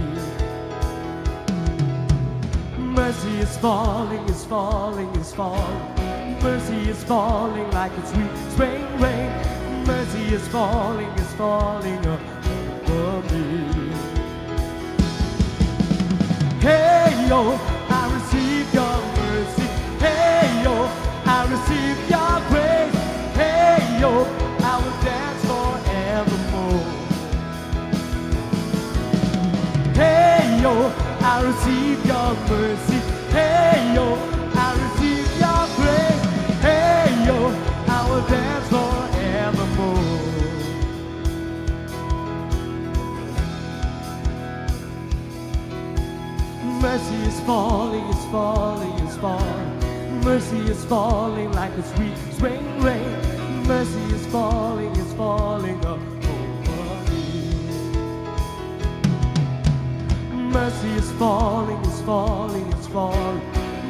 Mercy is falling, it's falling, it's falling. Mercy is falling like a sweet spring rain. Mercy is falling, it's falling over me. Hey yo, I receive your mercy. Hey yo, I receive your grace. Hey yo, I will dance forevermore. Hey yo, I receive your mercy. Hey yo, I receive your grace. Hey yo, I will dance forevermore. Mercy is falling, it's falling, it's falling. Mercy is falling like a sweet spring rain. Mercy is falling, it's falling over me. Mercy is falling, it's falling, it's falling.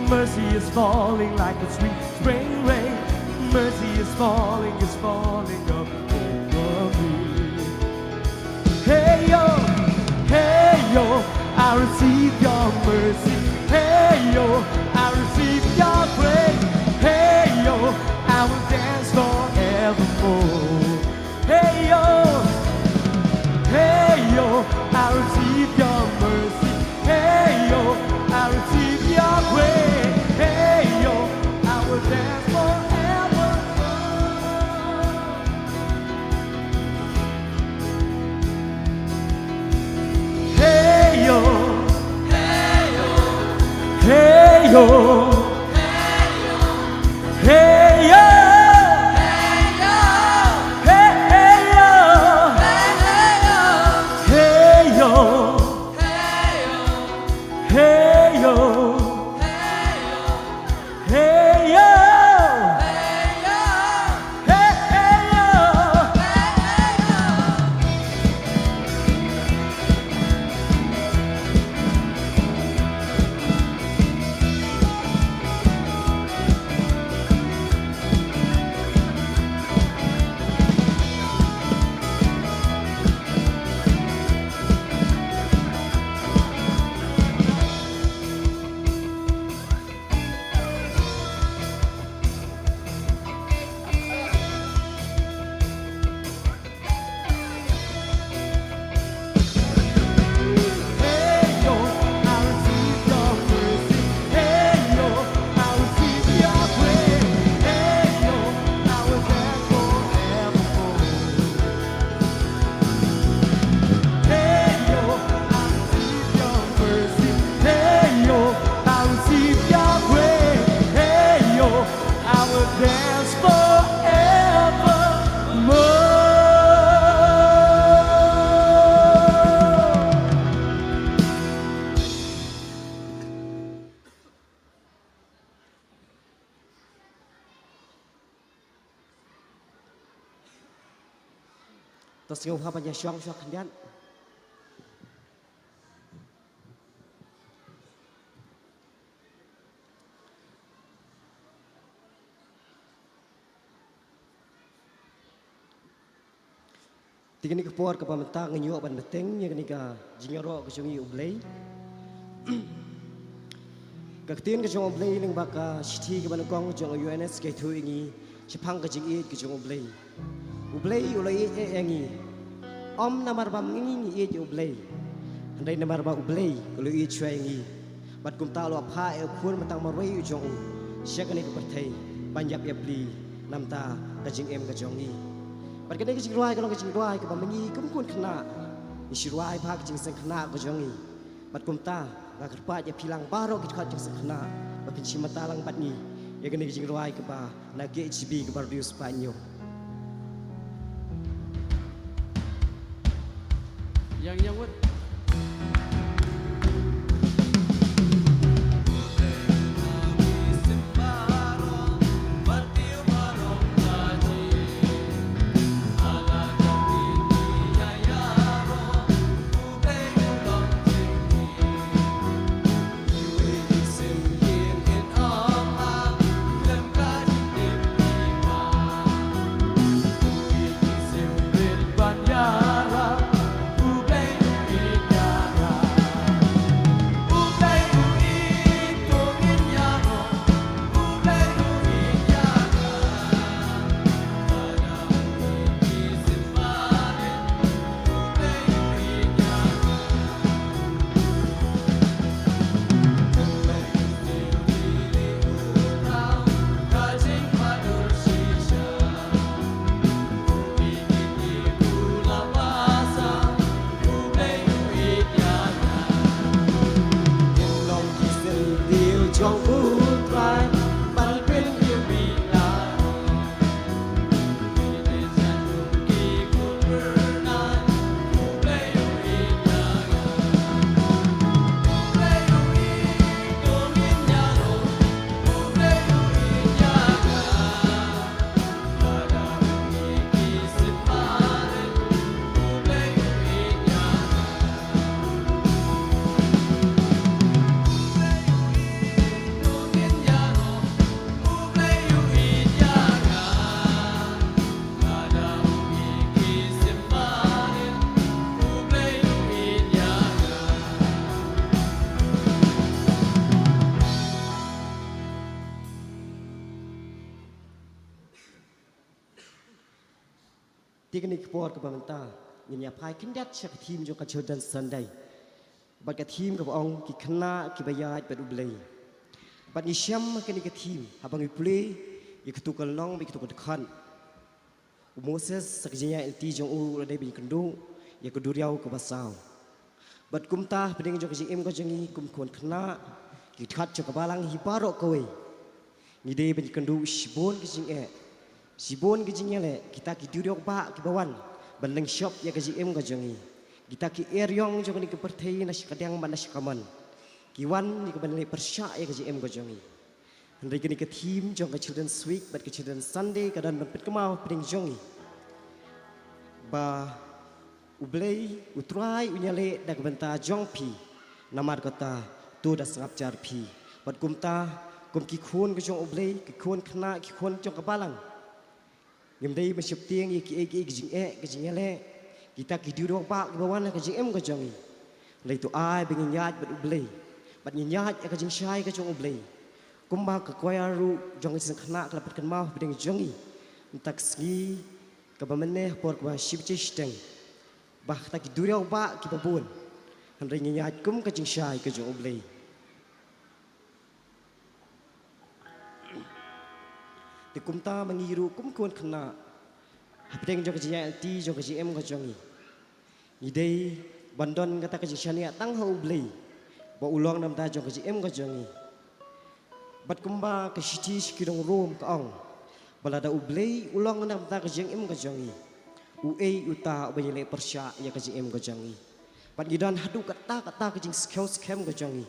Mercy is falling like a sweet spring rain. Mercy is falling, it's falling over me. Hey yo, I receive your mercy. Hey yo, I receive your grace. Hey yo, I will dance forevermore. Hey yo, I receive your mercy. Hey yo, I receive your grace. Hey yo, I will dance forevermore. Hey yo, hey yo, hey yo, hey yo, hey yo, tos ngau ha banyak syong syok kandian tiga ni kepor ke pamentang ngenyuk ban beteng nya kenika jingaro ke sungi ublei kaktin ke jong ublei ning baka sithi ke banukong jong UNS ke thu ingi chipang ke jing ke jong ublei ulai engi om namar bam ngi ublei andai namar ba ublei kalau chue ngi bat kum ta lo pha e khun matang marwei jong syakani ke perthai banjap yapli namta ke jing ke jong ngi Bat kene kecing ruai kalau kecing ruai ke bamengi kum kun kena isi ruai phak kecing sen kena ke jongi bat kum ta ga kerpat ya pilang baro kecing kecing sen kena bat kecing mata lang bat ni ya kene kecing ruai ke ba na ke HB ke bardio Spanyol yang wet tiga ni kepor ke pamenta nya phai kindat chak team jo ka chodan Sunday bat ka team ka ong ki khna ki bayat bat ublei bat ni syam ka ni ka team habang i play i ketukal nong bi ketukal khan Moses sakjinya LT jong u dai bi kendu ya ke duriau ke basau bat kumta peding jo ka jim ko jengi kum kon khna ki khat jo ka balang hi paro kowe ni dai bi kendu sibon ki jing Sibon ke jingele kita ki duriok ba ki bawan bandeng shop ya ke JM ke jongi kita ki eryong jo ni ke perthei na kadang mana kaman ki wan ni ke bandeng persya ya ke JM ke jongi handai ke ni ke team jong ke children's week bat ke children's Sunday kadan pet kemau peding jongi ba ublei utrai unyale dak benta jong pi namar kota tu da sangap jar pi bat kumta kum ki khun ke jong ublei ki khun khna ki khun jong ke balang Gemdei masih tiang iki kejing ele kita kidur pak bawan kejing ke jongi lai tu ai bengin nyat bat ublei bat nyat kejing syai ke jong ublei kumba ke koyaru jong sen khna klapat kan mau bedeng jongi entak sgi ke bameneh por kwa ship chisteng bah ta kidur pak ki babun handai nyat kum kejing syai ke jong ublei di kumta mengiru kum kuan kena hapdeng jo kejia LT jo KJM ko jongi idei bandon kata kejishania tang ho blei ba ulong nam ta jo KJM ko jongi bat kumba ke shiti skirong rom ka ong balada ublei ulong nam ta KJM ko jongi uei uta banyele persya ya KJM ko jongi bat gidan hadu kata kejing scam ko jongi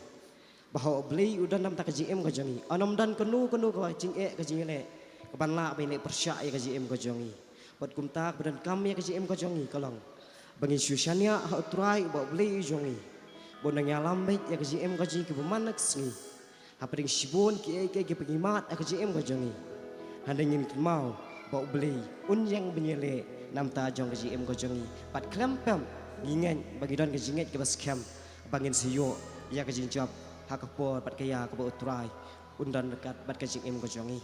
bahwa ublei udan nam ta KJM ko jongi anam dan kenu ka jing kejing le kebanla bene persya ya KJM ko jongi Pat kumtak badan kami ke JM ko jongi kalong. Bangin syushania ha utrai ba blei jongi. Bonang yalam baik ya ke JM ko jongi ke pemanak sengi. Haparing sibon ki ke pengimat ke JM ko jongi. Handangin mau ba blei unyang benyele nam ta jong ke JM ko jongi. Pat klempem ngingan bagi don ke jinget ke baskem bangin siyo ya ke jinjab hakapor pat kaya ke ba utrai undan dekat bat ke JM ko jongi.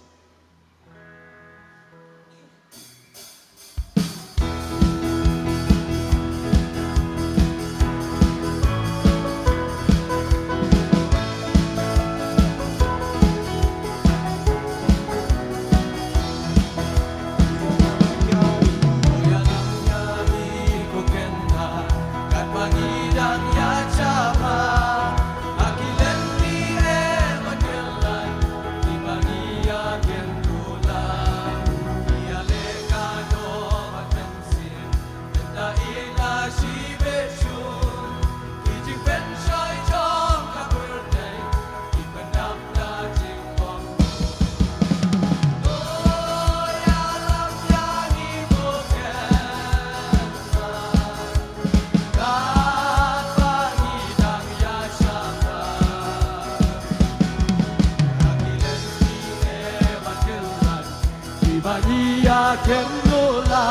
Ia kendula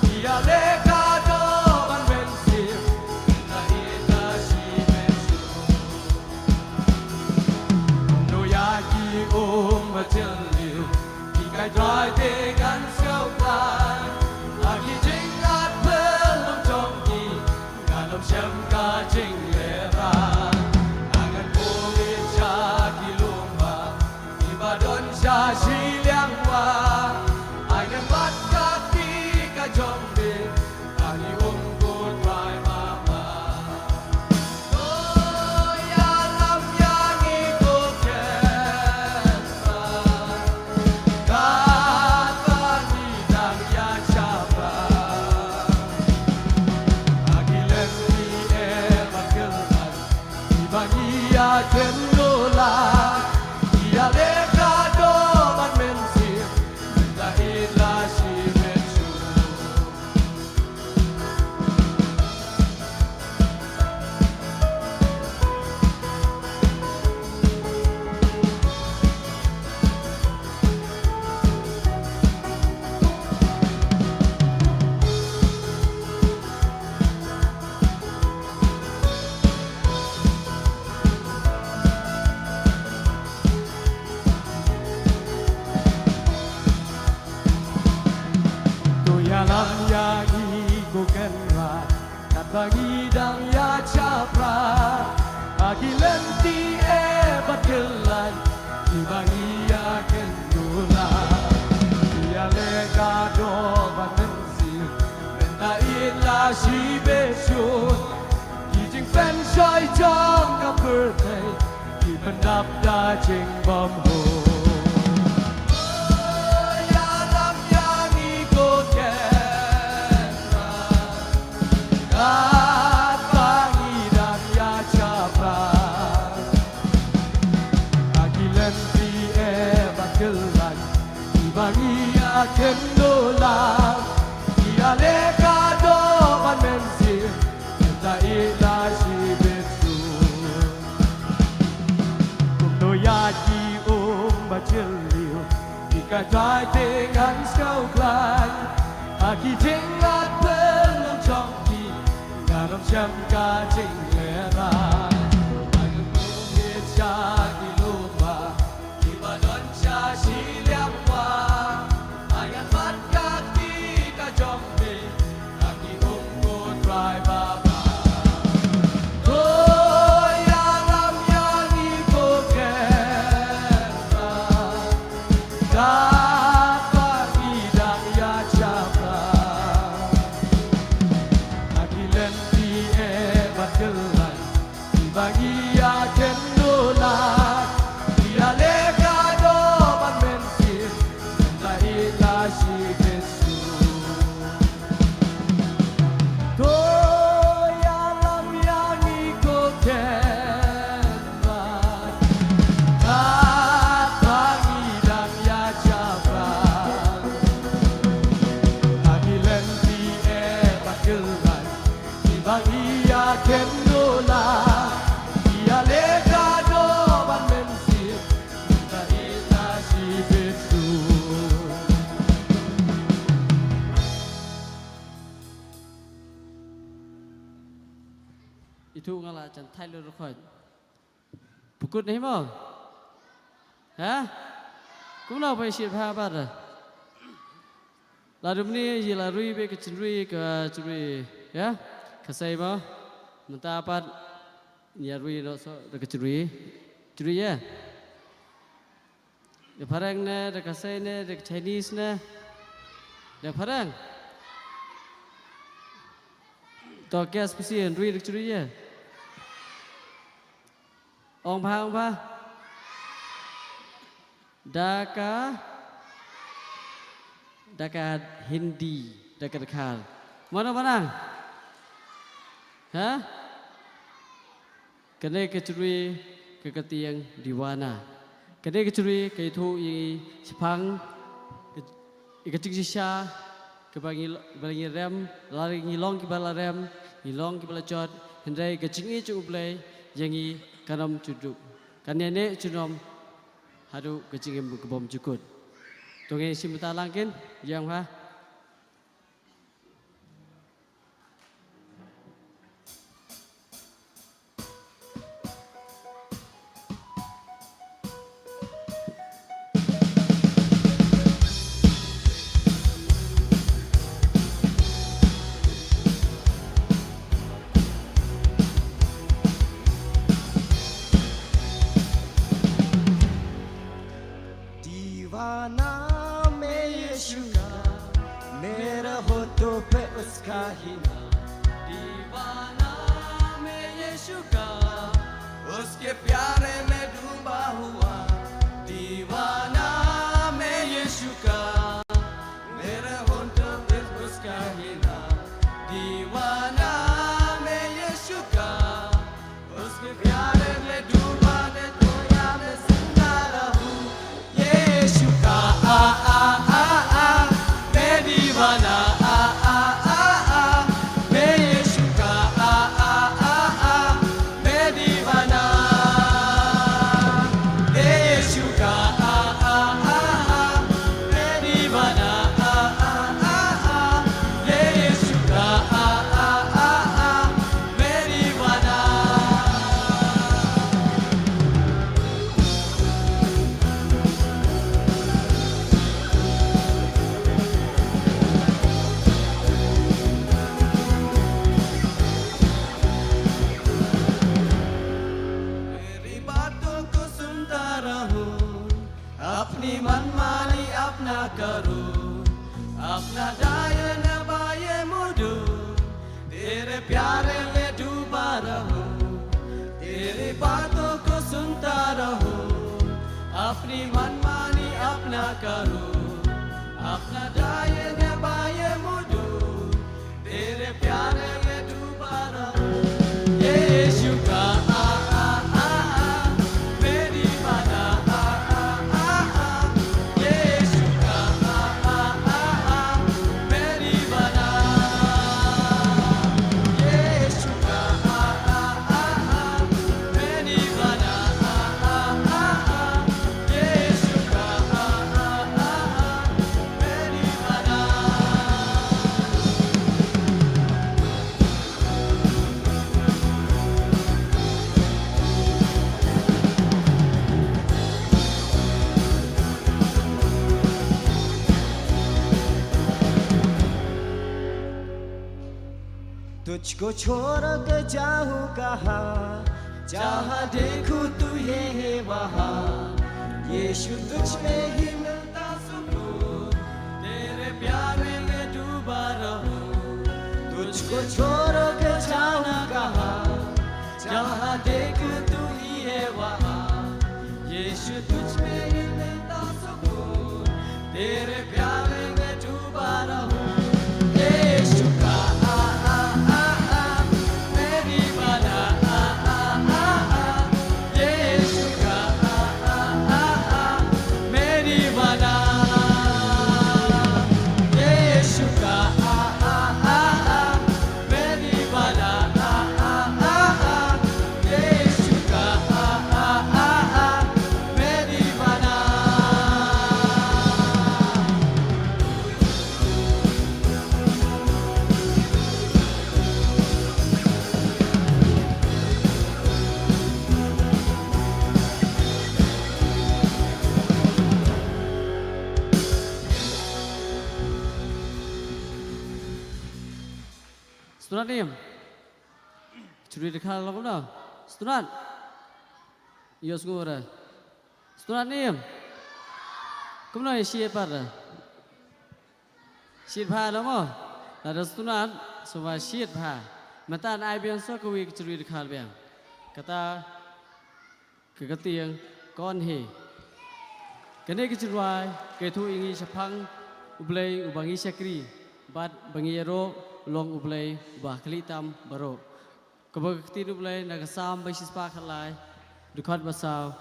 ia lekado ban bensin na ita si mesu no yaki mateliu ikai dry dengan sekaulan lagi jingat belum jongki kalau siam ka jing lera angan kulit jaki lumba ibadon syasi liang wa kendula ia lekado ban mensir la ila si mesu Yalam yagi kukenra Katbangi dang ya capra Agi lenti batkelan Ibangi ya kendula Ia legado batensi Benta ila si besun Kijing fen shoy jong ka birthday Kipendap da jing bom ho Ia kendula ia lekado ban mensir ta ila si besu kuno yaki baceliu ika dai dengan sekaulan aki jengat belum jongki dalam siam ka jing lera aku mungkin jadi lupa ibadon syasi liang wa ayat mat kaki ka jombe kaki umko try baba oh ya lam ya ni ko kera kata idang ya capra kaki lenti batkel kendola ia lega do ban mensi ta ita si betu itu ngala chan thai lo khoi pukut nahi mo ha cũng nào phải xịt ha bát rồi là đúng ni gì là rui về cái chân rui cái chân rui ya cái say mà mình ta bắt nhà rui nó so cái chân rui ya để phát anh nè để cái say nè để Chinese nè để phát anh to kia spesial rui được chân rui ya ông ba Daka Hindi, Daka Dekhal. Mana? Ha? Kene kecuri keketiang diwana. Kene kecuri kaitu i sepang ikacik sisa kebangi rem lari ngilong kibala rem ngilong kibala jod hendai kecing cukup play yangi kanam cuduk. Kanene cunom hadu kecing kebom cukut. Tunggu simta langkin yang ha. दीवाना में यीशु का उसके प्यारे में डूबा हुआ दीवाना में यीशु का मेरे होठों पे उसका ही नाम दीवाना में यीशु का उसके प्यारे में डूबा मैं खोया मैं जिंदा रहूं यीशु का मैं दीवाना अपनी मनमानी अपना करो अपना दाएं न बाएं मुड़ो तेरे प्यारे में डूबा रहो तेरी बातों को सुनता रहो अपनी मनमानी अपना करो अपना दाएं न बाएं मुड़ो तेरे प्यारे में डूबा रहो यीशु का तुझको छोड़ के जाऊं कहाँ जहाँ देखूं तू ये है वहाँ यीशु तुझ में ही मिलता सुकून तेरे प्यारे में डूबा रहूं तुझको छोड़ के जाऊं कहाँ जहाँ देखूं तू ही है वहाँ यीशु तुझ में ही मिलता सुकून तेरे प्यारे में डूबा रहूं यीशु का Student nim. Curi dekat lo mana? Student. Iya semua ada. Student nim. Kemana siap pada? Siap pada mo? Ada student semua siap pada. Mata an IBM so kau curi dekat biang. Kata kegetiang kon he. Kene kecurwai ketu ingi sepang ublay ubangi sakri bat bangi ero long ublay ubah kelitam baro kebakti ublay nagasam basis pakalai dekat basau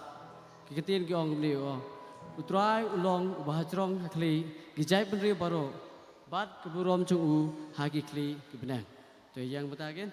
keketian ki ong ni o utrai ulong ubah cerong kli gijai penri baro bat keburom chung u hagi kli kebenang tu yang betagen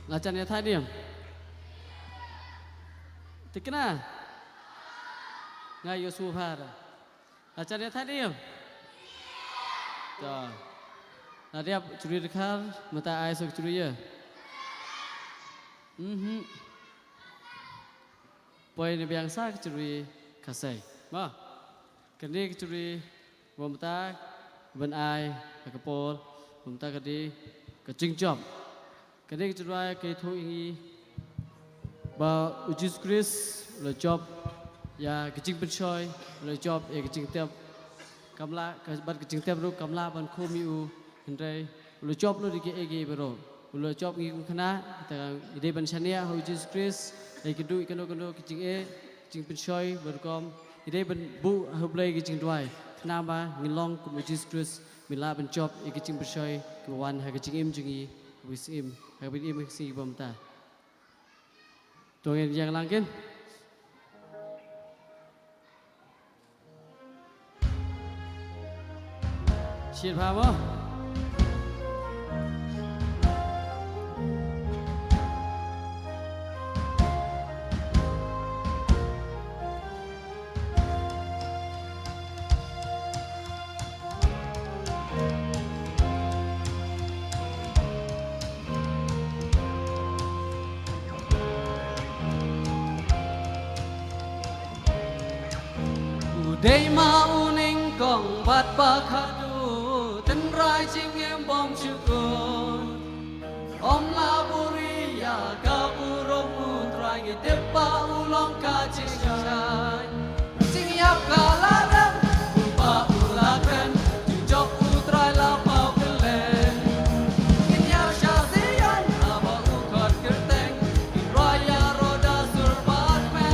Lacan ya tadi yang tikna ngayo suhara lacan ya tadi yang tuh nanti apa curi dekat mata air sok curi ya poin biasa curi kasai mah kini curi bomta ben ai kepol bomta kadi kecing job kini curi ke itu ini ba ujis Chris le job ya kecing pensoy le job ya kecing tiap kamla bat kecing tiap ru kamla ban khu mi u hendai le job lu dike ege bero le job ngi khana ta ide ban chania ujis Chris e kedu ikano kano kecing kecing pensoy berkom ide ban bu hublai kecing duai khana ba ngilong ku ujis Chris mila ban job e kecing pensoy ku wan ha kecing im jingi wis im ha bin im si bom ta Tuan yang langkin. Siap apa? Day ma uning kong bat bakadu ten rai ching em bom chukon om la buri ya ka burong utrai ngi te pa ulong ka ching chai ching yap ka la ran pa ulakan ching jok utrai la pa kelen kin ya sha sian aba u khot kerteng kin raya roda surbat men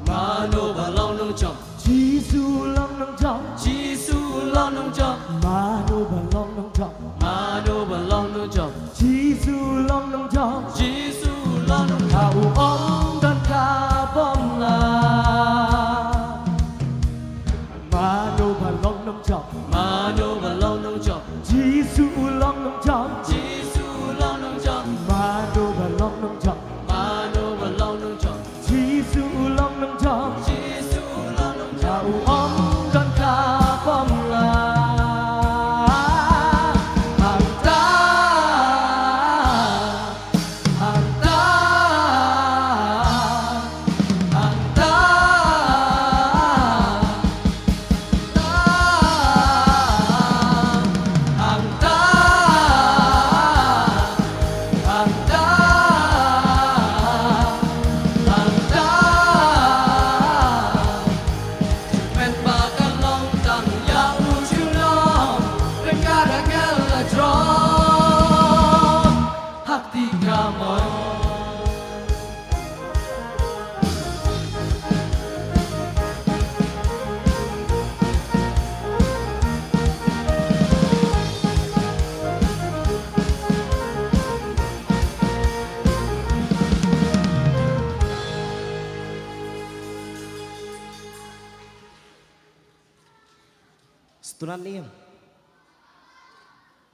Mano balong nong chom, Jisu long nong chom, Jisu long nong chom, Mano balong nong chom, Mano balong nong chom, Jisu long nong chom, Jisu long nong Kau om dan kabom la. Mano balong nong chom, Mano balong nong chom, Jisu long nong chom, Jisu long nong chom, Mano balong nong chom, Mano balong nong chom, Jisu long nong chom, Jisu long nong chom. Kau om dan kabom la. Hanta, hanta, hanta, hanta, hanta, hanta. Men makan lontang ya ujuno Rengarang electron Hati kamu Setunan ni.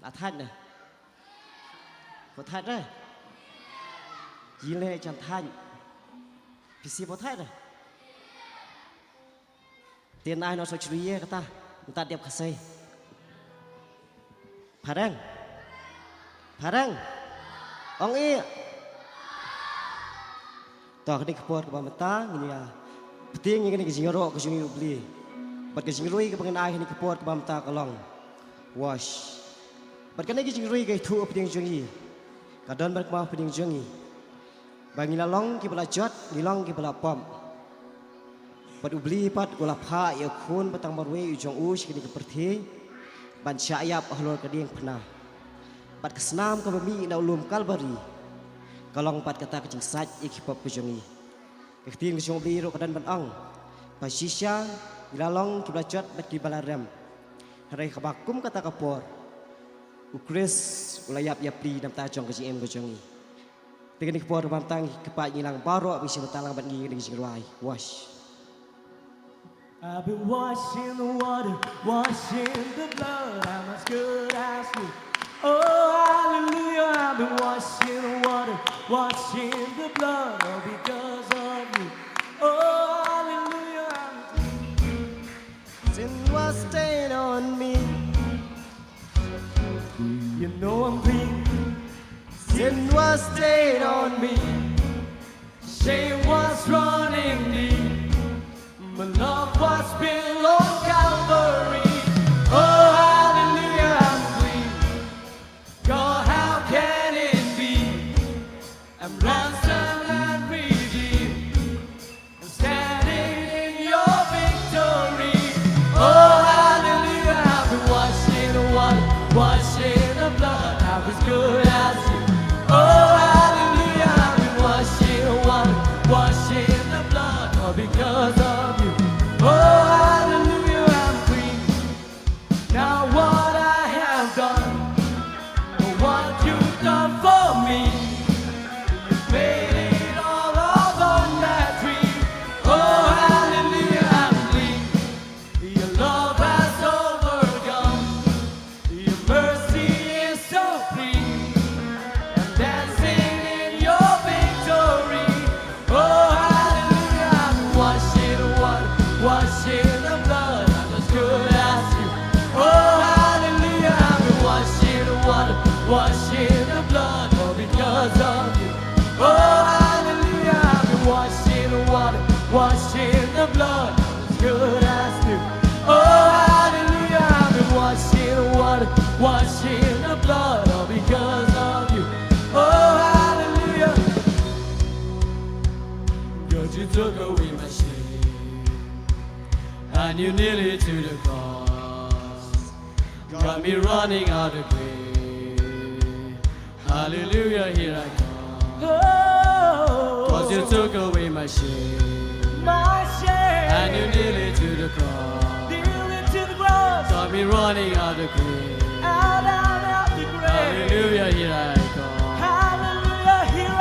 Nak tahan dah. Phật thạch đấy. Dì lệ chẳng thành. Vì xì Phật thạch đấy. Tiền ai nó soi chửi kata. Người ta đẹp khá xây. Parang. Parang. Ông ý. Tao cái này kapor ke bamata ini ya. Penting yang ini kejingro ke jungi ubli. Bat kejingroi ke pengen ai ini kapor ke bamata kalong. Wash. Bat kan ini kejingroi ke thu penting jungi. Kadon bat mau penting jungi. Bang long ke bala jot, nilong ke bala pom. Bat ubli pat gula pha ya khun patang barwe ujong us kini ke perthi. Ban syayap ahlur ke dieng pernah. Bat kesenam ke bumi na ulum kalbari. Kalong pat kata kecing saj ikipop kejongi. Ketiin kejong beli ro kadan ban ong. Pasisya ilalong kiblacot bat di balarem. Harai kabakum kata kapor. Ukris ulayap yapli nam ta jong kejing em kejongi. Dengan kapor bantang kepak ngilang baro bisi batalang bat ngi kejing ruai. Wash. I've been washing the water, washing the blood. I'm as good as new. Oh, hallelujah, I've been washing the water, washing the blood, all because of you. Oh, hallelujah, Sin was stained on me. you know I'm clean. Sin was stained on me. Shame was running deep. My love was built on Calvary. Oh, hallelujah, I'm clean. God, how can it be? I'm ransomed and redeemed. I'm standing in your victory. Oh, hallelujah, I've been washing the water, washing the blood. I was good as you. Oh, hallelujah, I've been washing the water, washing the blood, all because of you. Oh, hallelujah, I'm clean. Now what I have done, what you've done for me, you paid it all off on that tree. Oh, hallelujah, I'm clean. Your love has overcome. Your mercy is so free. I'm dancing in your victory. Oh, hallelujah, I'm washing the water, washing the blood. I'm as good as you. Oh, hallelujah, I've been washing the water, washing the blood, all because of you. Oh, hallelujah, I've been washing the water, washing the blood, as good as new. Oh, hallelujah, I've been washing the water, washing the blood, all because of you. Oh, hallelujah, God, you took away my shame, and you nailed it to the cross. Got me running out of grave. Hallelujah, here I come. Cause you took away my shame. And you nailed it to the cross. Got me running out of grave. Hallelujah, here I come.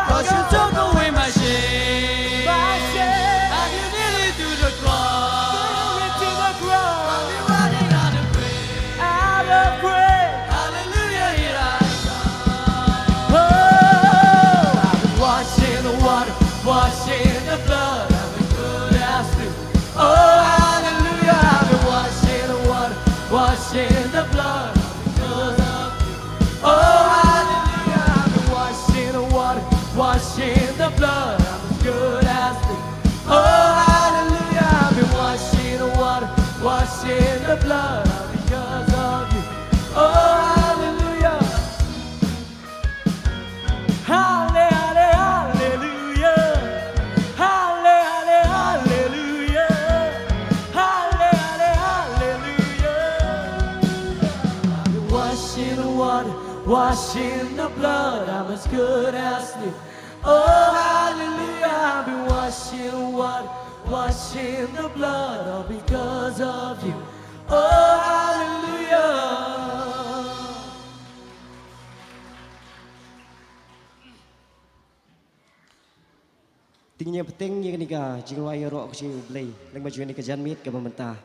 Cause you took away my shame. And you nailed it to the cross. Got me running out of grave. Hallelujah, here I come. Oh, I've been washing the water, washing the blood. I've been good as new. Oh, hallelujah, I've been washing the water, washing the blood. Because of you. Oh, hallelujah, I've been washing the water, washing the blood. I'm as good as new. Oh, hallelujah, I've been washing the water, washing the blood. Because of you. Oh, hallelujah. Hallelujah. Hallelujah. Hallelujah. I've been washing the water, washing the blood. I'm as good as new. Oh, hallelujah. I've been washing the water, washing the blood, all because of you. Oh, hallelujah. Tingnya penting yang nikah jingruai rok kecing ublay. Leng baju nikah janmit ke pemerintah.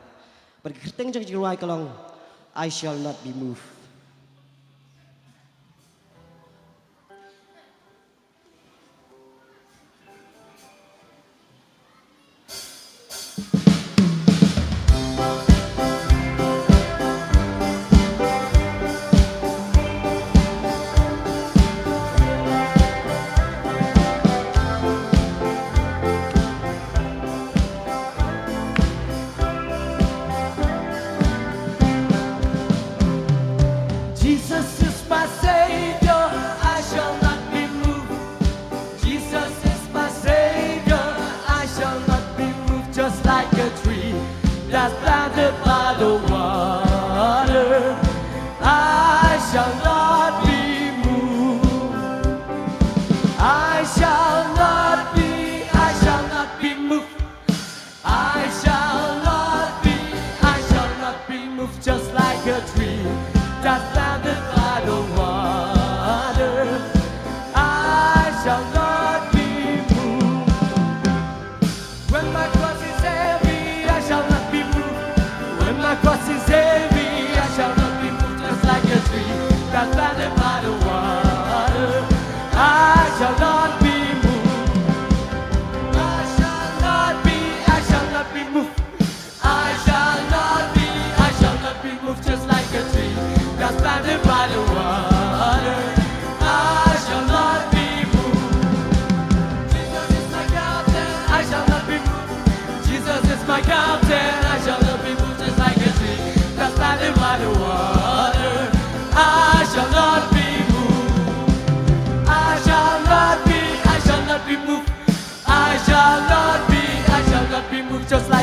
Berkerteng jang jingruai kalong. I shall not be moved.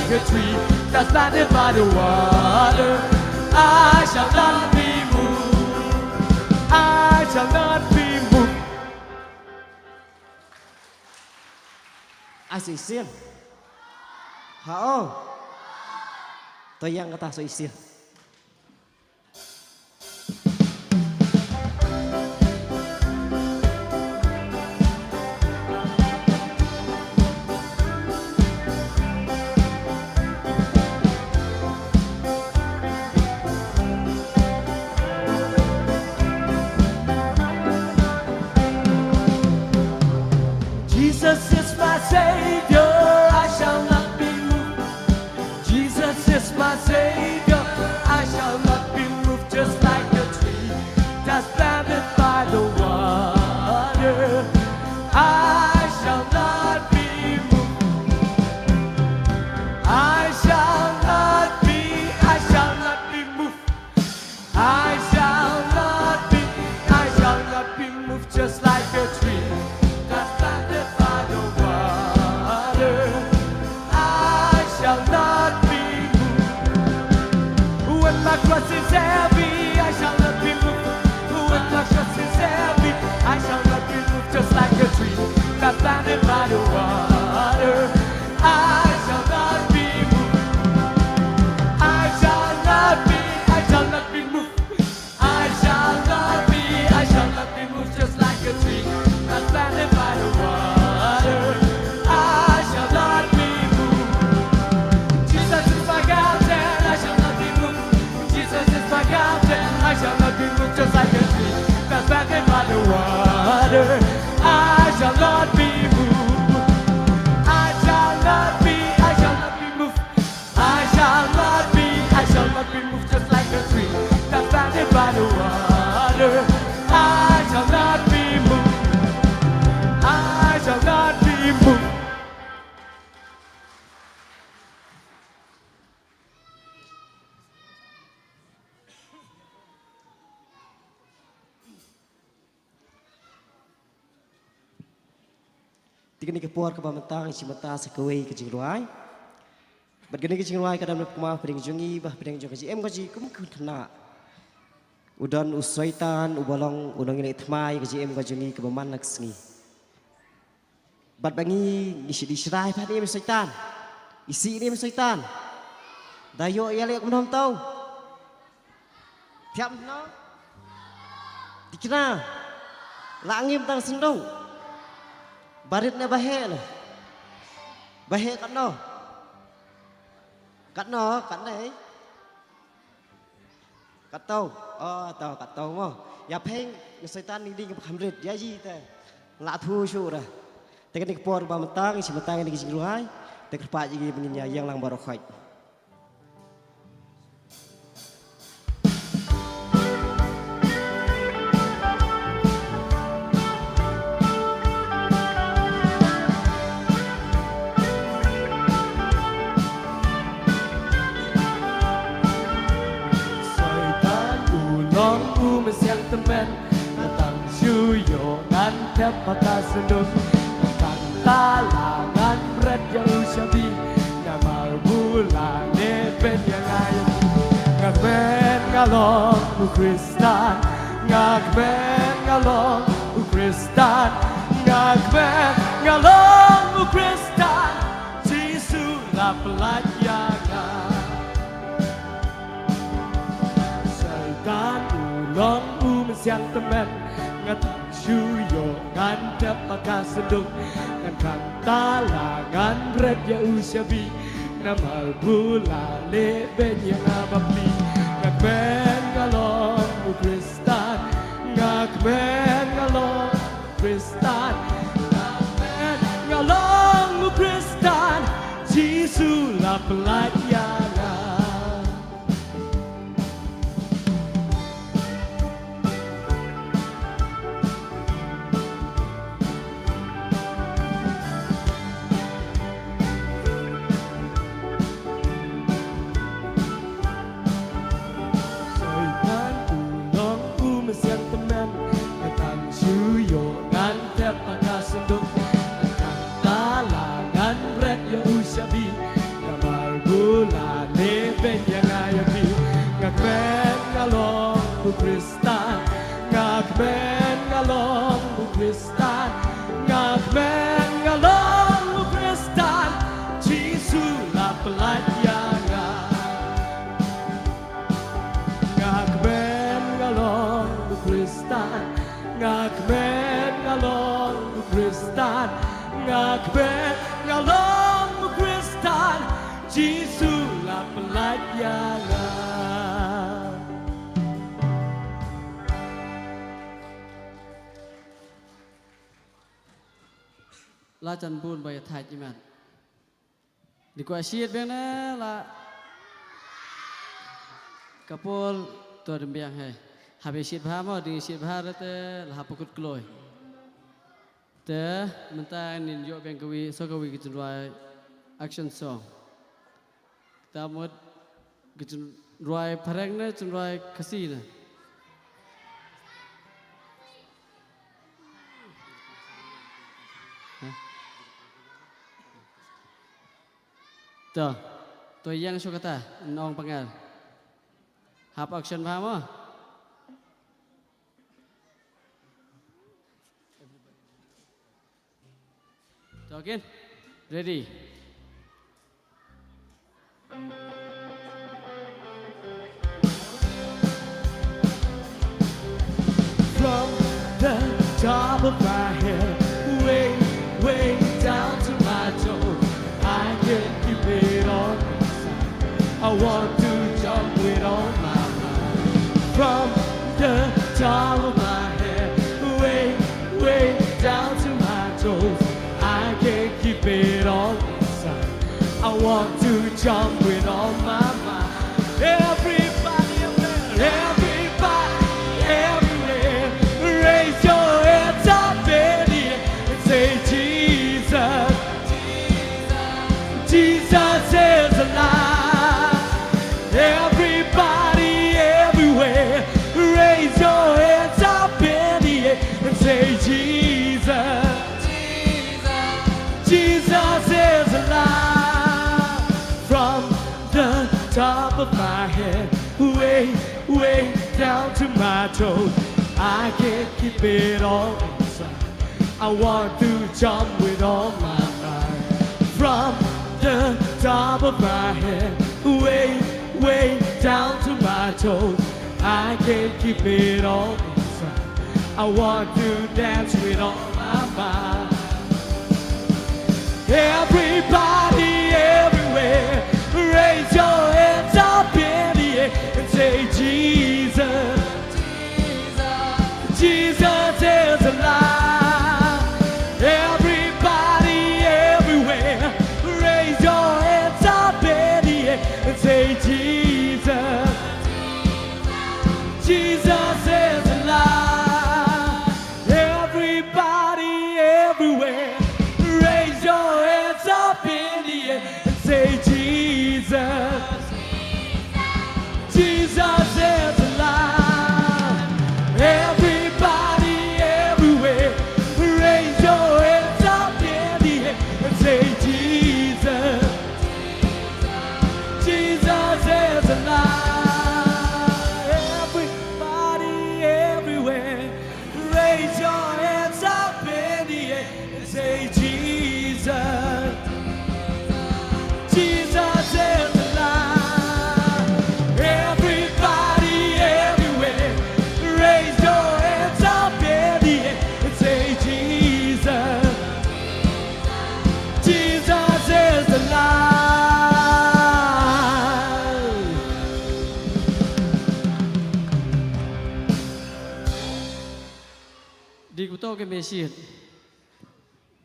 like a tree that's planted by the water. I shall not be moved. I shall not be moved. Ai soi xiên? Hả? Tôi yang kata soi xiên. Jesus is my Savior, I shall not be moved. Jesus is my Savior, I shall not be moved. Just like a tree that's planted by the water, I shall not be moved. I shall not be moved. I shall not be moved. Just like a tree that's planted by the water, I shall not be moved. When my cross is heavy, I shall not be moved. When my cross is heavy, I shall not be moved. Just like a tree that's planted by the water, I shall not be moved. I shall not be moved. I shall not be moved. Just like a tree that's planted by the water, I shall not be moved. Jesus is my captain, I shall not be moved. Jesus is my captain, I shall not be moved. Just like a tree that's planted by the water, I shall not be moved. I shall not be moved. I shall not be moved. Just like a tree that's planted by the water, I shall not be moved. I shall not be moved. Tiga ni kepuar ke pamentang cimata sekawai ke jingruai. Bergani ke jingruai kadang berkumah pedang jungi bah pedang jungi em kaji kum kena. Udan usaitan ubalong udang ini itmai ke em kajungi ke bemanak sengi. Bat bangi isi disrai pat ini usaitan. Isi ini usaitan. Dayo ia lihat menam tahu. Tiap no. Dikira. Langim tang sendong. Baritnya bahe lah. Bahe kat no. Kat no, kat nei. Kat tau. Oh, tau kat tau mo. Ya peng setan ni ding hamrit ya ji te. La thu shu dah. Teknik por ba mentang isi mentang ni kising ruhai. Teknik pa ji penginya yang lang barokhai. Yang teman datang syuyo ngantep patah sendung datang talangan berat jauh syabi ngamal bulan nepen yang ayu ngakmen ngalong Kristan ngakmen ngalong Kristan ngakmen ngalong Kristan Jisu lah pelajaran Syaitan long yang teman ngatang syuyo ngantep maka sedung ngan talangan berat ya usyabi namal bulale benya ngabapli ngakmen ngalong Kristan ngakmen ngalong Kristan ngakmen ngalong Kristan Jisu lah pelajaran ngakmen ngalong Kristan, ngakmen ngalong Kristan, Jesus la pelayanan. La Chan Bun bay thai jiman. Di kwa siat beng na la kapol tua dembiang hai. Habis siat bha mo di siat bha rete la hapukut kloy. Te mentang nin yo beng kawi so kawi kitchen roi action song. Ta mod kitchen roi pareng na kitchen roi kasi na. Tôi yang so kata nong pangal. Hap action paham mo? Again. Ready. From the top of my head, way, way down to my toes, I can keep it on inside. I want to jump with all my might. From the top of my head, way, way down to my toes, I can keep it all inside. I want to jump with all my might. Everybody up there, everybody, everywhere, raise your hands up in the air and say, Jesus, Jesus is alive. Everybody, everywhere, raise your hands up in the air and say, Jesus, Jesus is alive. From the top of my head, way, way down to my toes, I can't keep it all inside. I want to jump with all my might. From the top of my head, way, way down to my toes, I can't keep it all inside. I want to dance with all my might. Everybody, everywhere, raise your hands up in the air and say, Jesus, Jesus is alive. Everybody, everywhere, raise your hands up in the air and say, Jesus, Jesus is alive. Everybody, everywhere, raise your hands up in the air and say, Jesus, Jesus is alive. Everybody, everywhere, raise your hands up in the air and say, Jesus, Jesus is alive. Everybody, everywhere, raise your hands up in the air and say, Jesus, Jesus is alive. Everybody, everywhere, raise your hands up in the air and say, Jesus, Jesus is alive. Đi của tôi cái mê siết.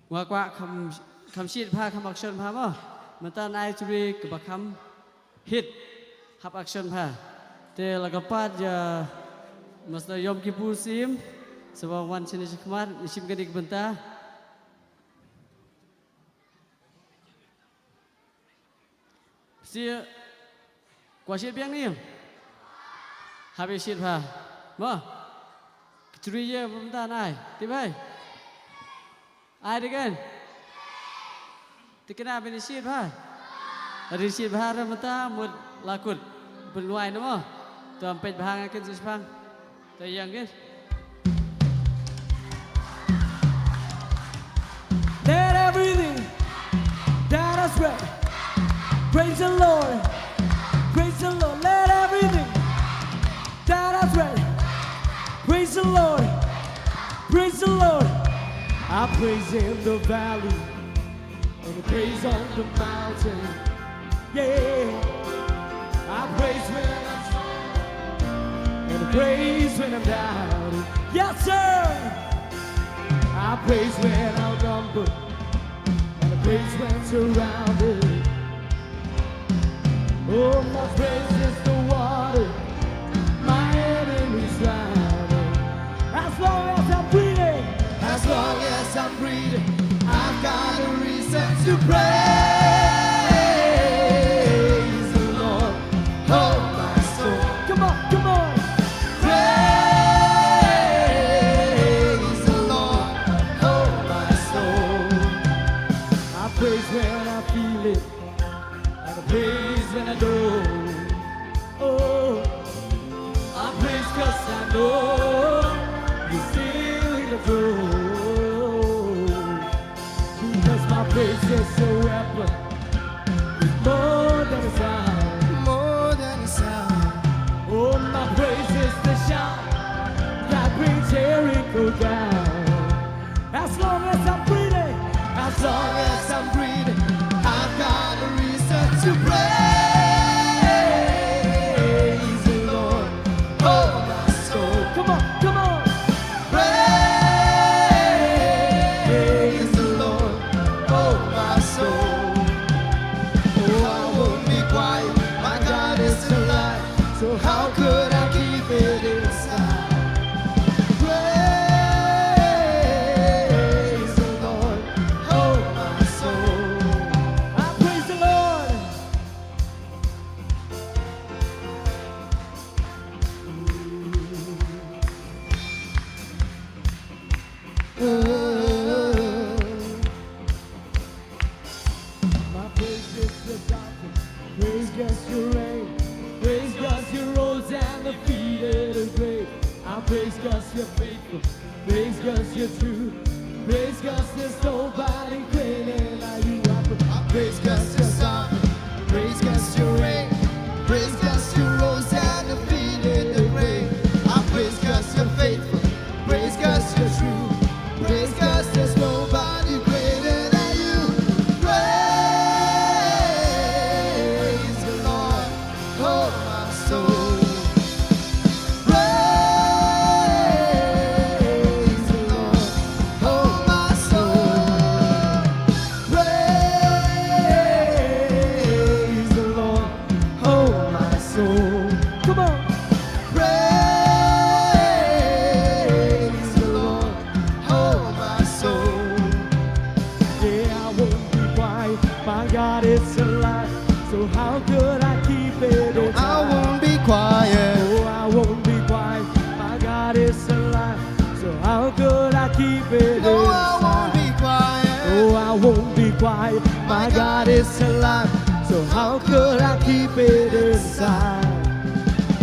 Qua qua khăm siết pha khăm action pha mo. Mình ta ai curi ke khăm hit hap action pha. Te lagapat ya Masa Yom Kippur sim sebab wan sini sekmat isim gadik benta. Si kuasit biang ni. Habis siat pha. Mo. Curi je benta nai. Tibai. Ai dengan? Tikena ben siat pha. Dari siat pha ra benta mud lakut benuai nama. Tuan pej bahang akan sespang. Tayang kan? Let everything that has breath praise the Lord, praise the Lord. Let everything that has breath praise the Lord, Praise the Lord. I praise in the valley and I praise on the mountain. Yeah. I praise when I'm strong and I praise when I'm down. Yes, sir. I praise when outnumbered and I praise when surrounded. Oh, my praise is the water my enemies drowning. As long as I'm breathing, as long as I'm breathing, I've got a reason to praise the Lord. Oh, my soul. Come on, come on. Praise the Lord. Oh, my soul. I praise when I feel it, and I praise when I don't. Oh, I praise 'cause I know you're still in the throne. Because my praise is a weapon, it's more than a sound. More than a sound. Oh, my praise is the shout that brings Jericho down. As long as I'm breathing, as long as I'm breathing, I've got a reason to praise the Lord. Oh, my soul. Come on, come on. Praise the Lord. Oh, my soul. Oh, I won't be quiet. My God is alive. So how could I keep it inside? Praise the Lord. Oh, my soul. I praise the Lord. My praise is the doctrine, praise God's your rain, praise God's your rose and the defeated the grave. I praise God's your faithful, praise God's your true, praise God's there's nobody greater like you. I praise God's your song, praise God's your rain, praise God's your rose and the defeated the grave. I praise God's your faithful, praise God's your true, praise God's there's nobody greater than you. Praise the Lord, oh my soul. Praise the Lord, oh my soul. Praise the Lord, oh my soul. Come on. Praise the Lord, oh my soul. Yeah, I won't be quiet. My God is alive. So how could I keep it inside? I won't be quiet. Oh, I won't be quiet. My God is alive. So how could I keep it inside? Oh, I won't be quiet. Oh, I won't be quiet. My God is alive. So how could I keep it inside?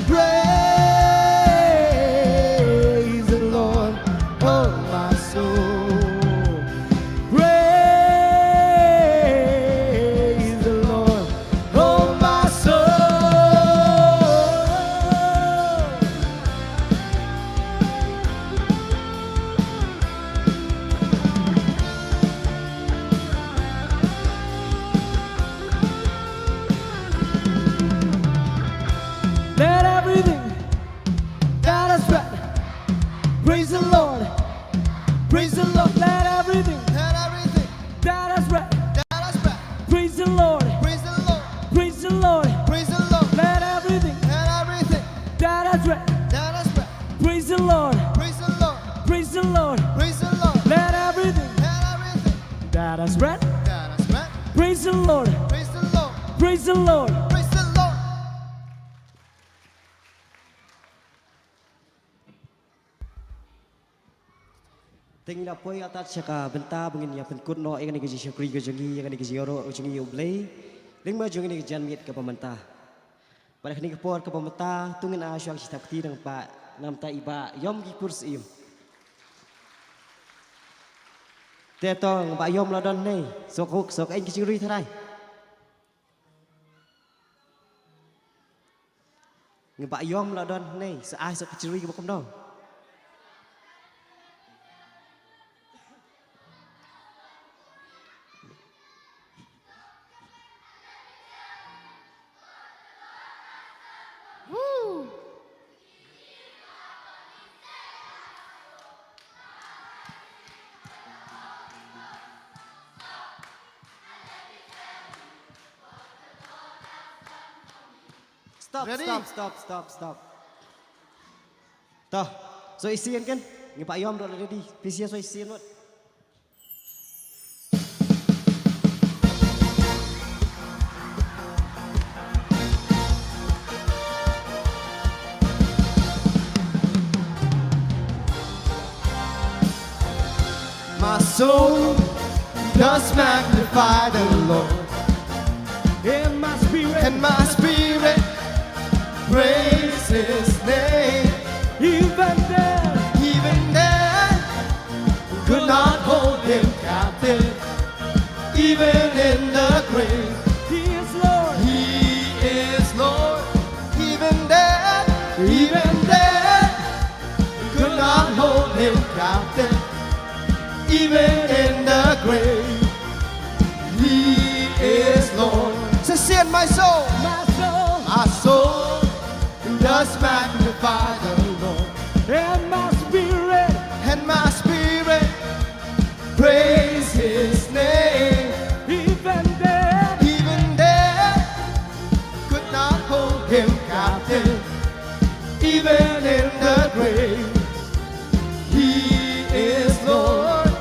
Praise the Lord, oh my soul. Praise the Lord, oh my soul. Let everything that is breath praise the Lord. Praise the Lord. Let everything that is breath praise the Lord. Praise the Lord. Praise the Lord. Praise the Lord. Let everything that is breath praise the Lord. Praise the Lord. Praise the Lord. Praise the Lord. Let everything that is breath praise the Lord. Praise the Lord. Praise the Lord. Praise the Lord. Ting na poy atat siya ka benta bangin ya penkut no ingani ke syukri ke jongi ingani ke yoro jongi ublei ling ma jongi ke janmit ke pamenta pada kini ke por ke pamenta tungin a syang sitakti nang pa nam ta iba yom ki kurs im te tong ba yom la don nei sok hok sok anh ke syukri tharai ngi ba yom la don nei sa ai sok syukri ke bakom dong Stop, Ready? stop. Toh, so isian kan? Ngi Pak Yom dah ready. Pisia so isian wat. My soul does magnify the Lord, In my spirit, and my spirit praise His name. even there, Even death could not hold Him captive. Even in the grave, He is Lord. He is Lord. Even death could not hold Him captive. Even in the grave, He is Lord. So sing my soul. My soul My soul does magnify the Lord, and my spirit, and my spirit praise His name. even there, Even death could not hold Him captive. Even in the grave, He is Lord.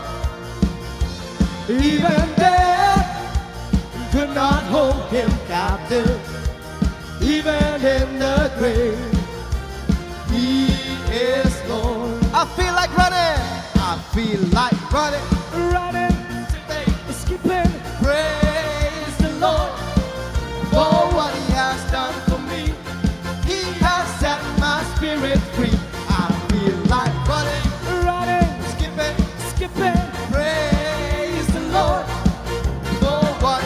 Even death could not hold Him captive. Even in the grave, He is Lord. I feel like running. I feel like running. running, skipping, Praise the Lord for what He has done for me. He has set my spirit free. I feel like running, skipping. Praise the Lord for what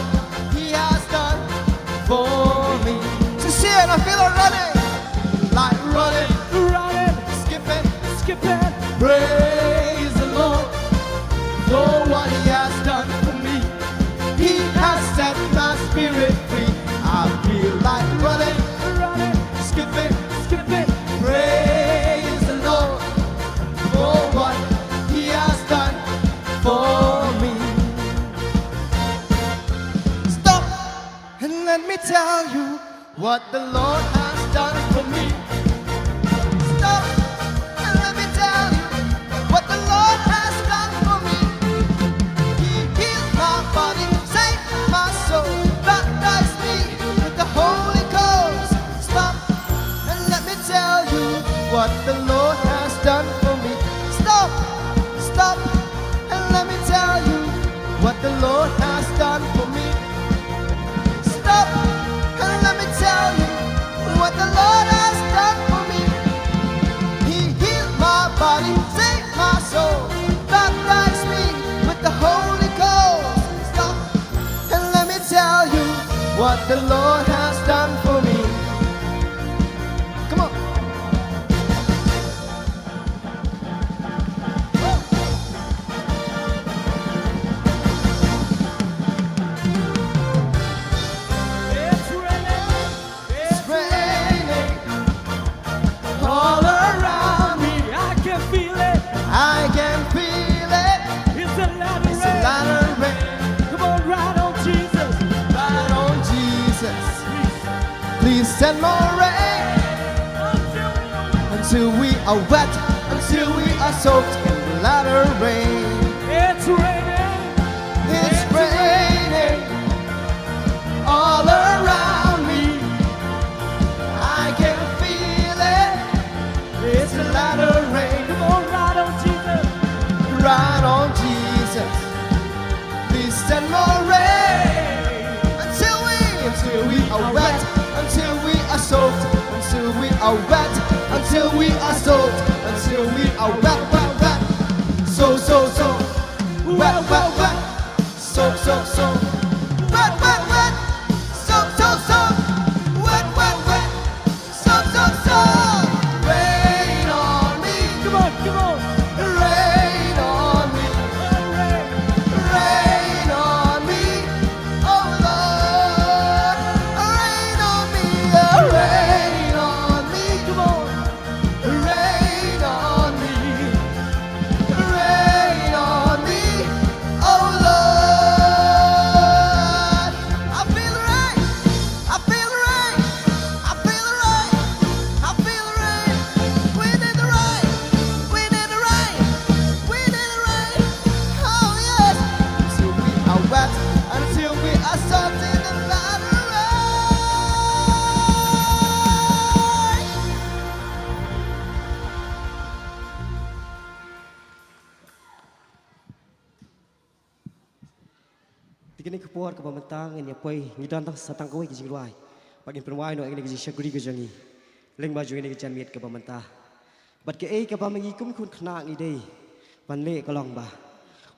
He has done for me. So see it, I feel like running, skipping. Praise the Lord for what He has done for me. He has set my spirit free. I feel like running, skipping. Praise the Lord for what He has done for me. Stop and let me tell you what the Lord has done for me. Stop and let me tell you what the Lord has done for me. He healed my body, saved my soul, baptized me with the Holy Ghost. Stop and let me tell you what the Lord has done for me. Stop and let me tell you what the Lord has done for me. Stop and let me tell you what the Lord has done for me. He healed my body, saved my soul, baptized me with the Holy Ghost. Stop and let me tell you what the Lord has done for me. Come on. It's raining all around me. I can feel it. I can feel it. It's a lot It's a lot of rain. Come on, ride on Jesus. Right on Jesus. Please send more rain until we are wet, until we are soaked in the latter rain. It's raining. It's raining all around me. I can feel it. It's a latter rain. Come on, ride on Jesus. Right on Jesus. Please send more rain until we are wet, until we are soaked, until we are wet, until we are soaked, until we are wet. So, wet, so, wet, so, rain on me. Come on. Rain on me, rain on me, oh Lord, rain on me, rain on me, come on, rain on me, rain on me, oh Lord. Tikini kepuar ke pementang ini apa ni dan tang satang kau ke jingruai. Bagi perwai no ini ke syakuri ke jangi. Leng baju ini ke janmiat ke pementang. Bat ke ke pamangi kum kun khna ni dei. Ban le ka long ba.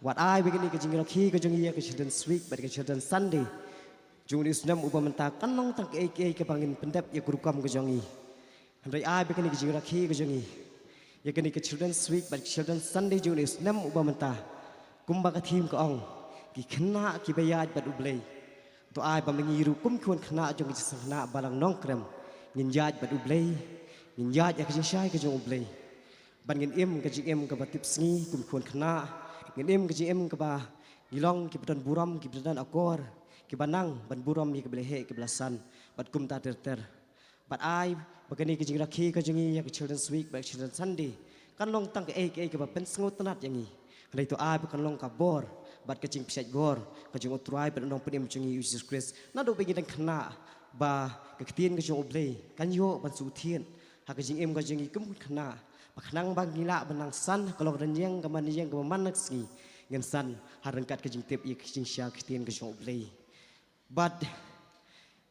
Wat ai begini ke jingrakhi ke jangi ke Children's Week bat ke Children's Sunday. Jung di senam upamenta kan long tang ke pangin pendap ya kurukam ke jangi. Handai ai begini ke jingrakhi ke jangi. Ya kini ke Children's Week bat ke Children's Sunday jung di senam upamenta. Kumba ka team ke ong. Ki khna ki bayat bat ublei. To ai pamangi ru kum kun khna jung ki sangna balang nong krem. Ngin yat bat ublei. Ngin yat ya ke jing shai ke jung ublei. Ban ngin im ke jing im ke batip sngi kum kun khna. Ngin im ke jing im ke ba ngilong ki badan buram ki badan akor. Ki banang ban buram ki belehe ki belasan bat kum ta ter. Bat ai bagani ke jing rakhi ke jingi ya ke Children's Week bat Children's Sunday. Kan long tang ke ba pen sngut tanat yangi. Handai to ai kan long ka bor. Bat kecing pisat gor, kecing utrai pada nong pedim cengi Jesus Christ. Nado bagi dan kena ba keketian kecing oblay, kan yo ban sutien. Hak kecing em kecing ikem kena. Baknang bang gila benang san kalau renjeng keman manak sini. Ngan san harengkat kecing tip ia kecing sya keketian kecing oblay. Bat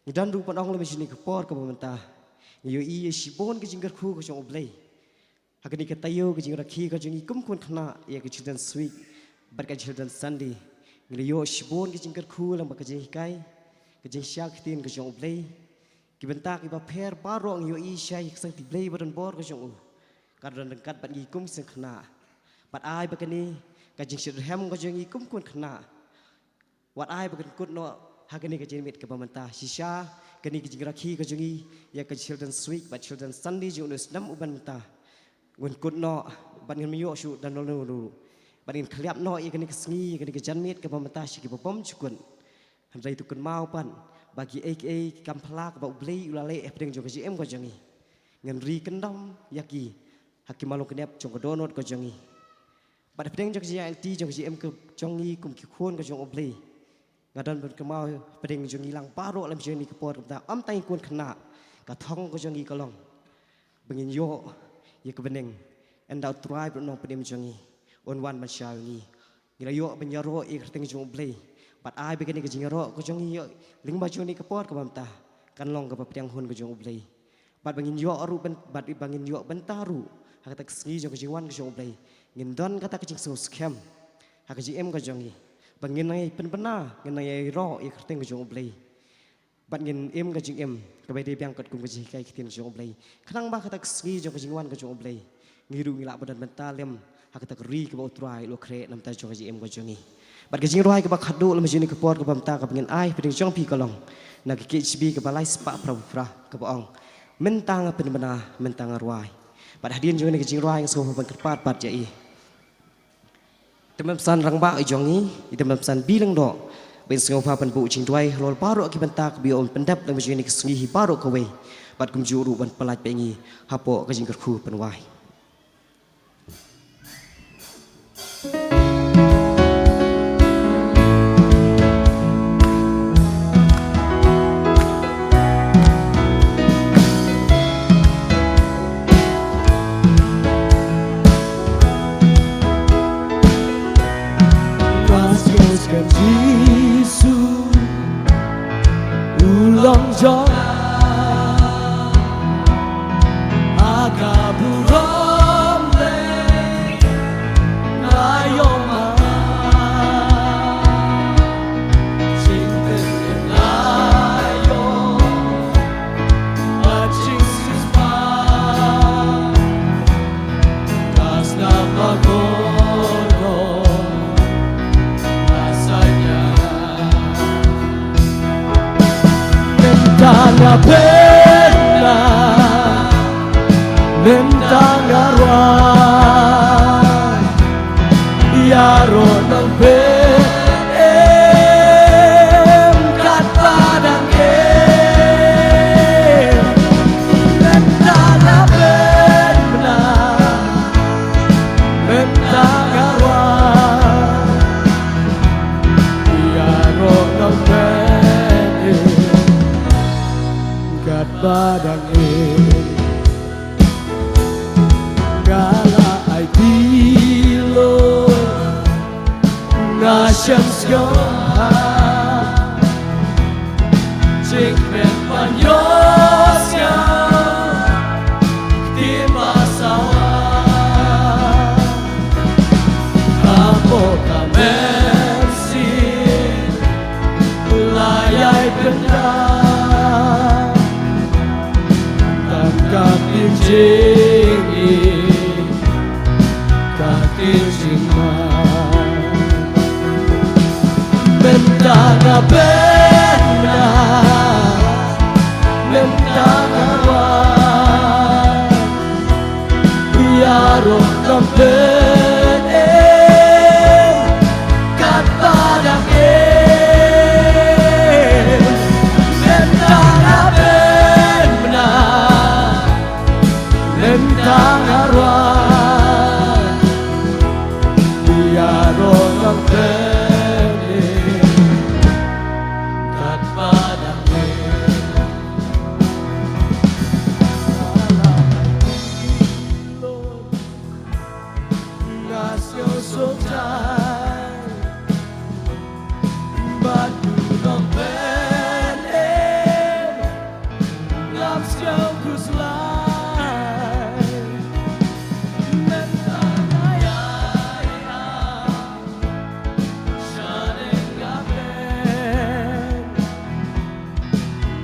ngidan rupan ong lebih sini kepor ke pemerintah. Yo iya sibon kecing kerku kecing oblay. Hak ni ketayo kecing rakhi kecing ikem kun kena ia kecing sweet. Berkat Children's Sunday, ngeliyo shibon kecing kerku lang bakajing hikai, kecing syak tin kecing oblay, kibentak iba per barong yo i syai sang tiblay badan bor kecing u, karena dekat bat ikum sang kena, bat ai bakani kecing shirhem kecing ikum kun kena, wat ai bakan kun no hagani kecing mit ke pemerintah sisa kini kecing rakhi kecing ya ke Children's Week bat Children's Sunday junus nam uban mentah, gun kun no bat ngemiyo shu dan nolu. Barin keliap no ia kena kesengi kena kejanmit ke pemerintah sih ke bom cukun. Handai tu kun mau pan bagi kampla ke bau blei ulale pedeng jong KJM ko jangi. Ngan ri kendam yaki hakim malu kenep jong donot ko jangi. Pada pedeng jong KJLT jong KJM ke jangi kum ki khon ko jong oblei. Ngadan ber ke mau pedeng jong hilang paro lam jong ni ke por pemerintah am tai kun kena ka thong ko jangi kolong. Bengin yo ye ke beneng endau tribe no pedem jangi. Onwan masyarakat ni, ngelayo penyaro ikhting jong oblay, bat ai begini kejingaro kejong iyo, ling baju ni kepor ke bantah, kan long ke pepiang hun kejong oblay, bat bangin yo aru bat bangin yo bentaru, hak tak sengi jong kejingwan kejong oblay, ngindon kata kejing so scam, hak kejing kejong ni, bangin nai penpena, ngin nai ro ikhting kejong oblay, bat ngin kejing kebai dia biang kat kum kejing kai kitin kejong oblay, kenang bah kata sengi jong kejingwan kejong oblay, ngiru ngilak badan bentalem. Hak tak ri ke bau trai lo kre nam ta jong KJM ko jongi bat kejing roi ke bak khadu lo majini ke por ke bamta ke pengen ai peding jong pi kolong na ke KHB ke balai spa pra ke baong mentang pen bena mentang roi bat hadian jong ni kejing roi yang so ban kerpat bat jai temam san rang ba jongi temam san bilang do ben sengo pa pan bu jing tuai lol paro ke banta ke biom pendap lo majini ke sengi paro ke we bat kum juru ban pelaj pengi hapo kejing kerku penwai. Jesus, ulang jangan agak buram le, ayo cinta ayo, Jesus mah, tas nama gorgo. Mentanga pena, mentanga ruai, yaro nang pem kat padang mentanga pena, mentanga ruai, yaro nang pem kat padang gala ai tilo na syams ng pwede kat padangin Lord nga siyaw sultan batu ng pwede ngap siyaw kuslay mentang ayaya sharing gaben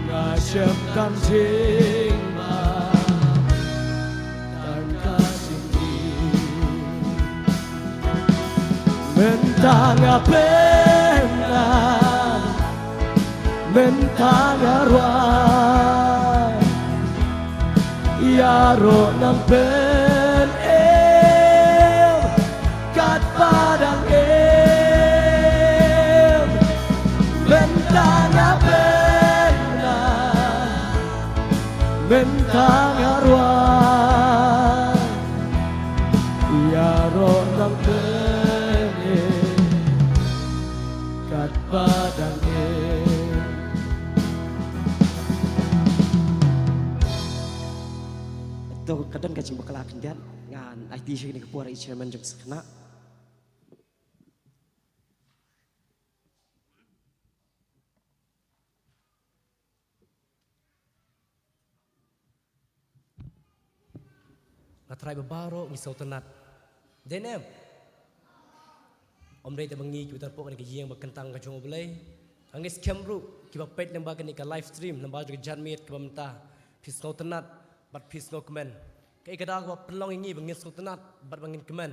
nga siyam kam jing ba tan kasindi mentang apena mentang arwah yaro ng ben kat padang mentang apena mentang arwah yaro ng ben kat padang Ito kadang kajing bakalakin dian ngan IT siya ni kapura chairman jung sakna. Natry babaro misaw tanat. Denem. Om day tabangi kita po kanika jiyang bagkantang ka jung oblay. Ang scam kiba pet ng bagan ka live stream ng bagan ka janmit kiba menta. Pisngaw tanat bat pisngaw kemen. Kay kadaw ba pelong ingi bangin snaw tanat bat bangin kemen.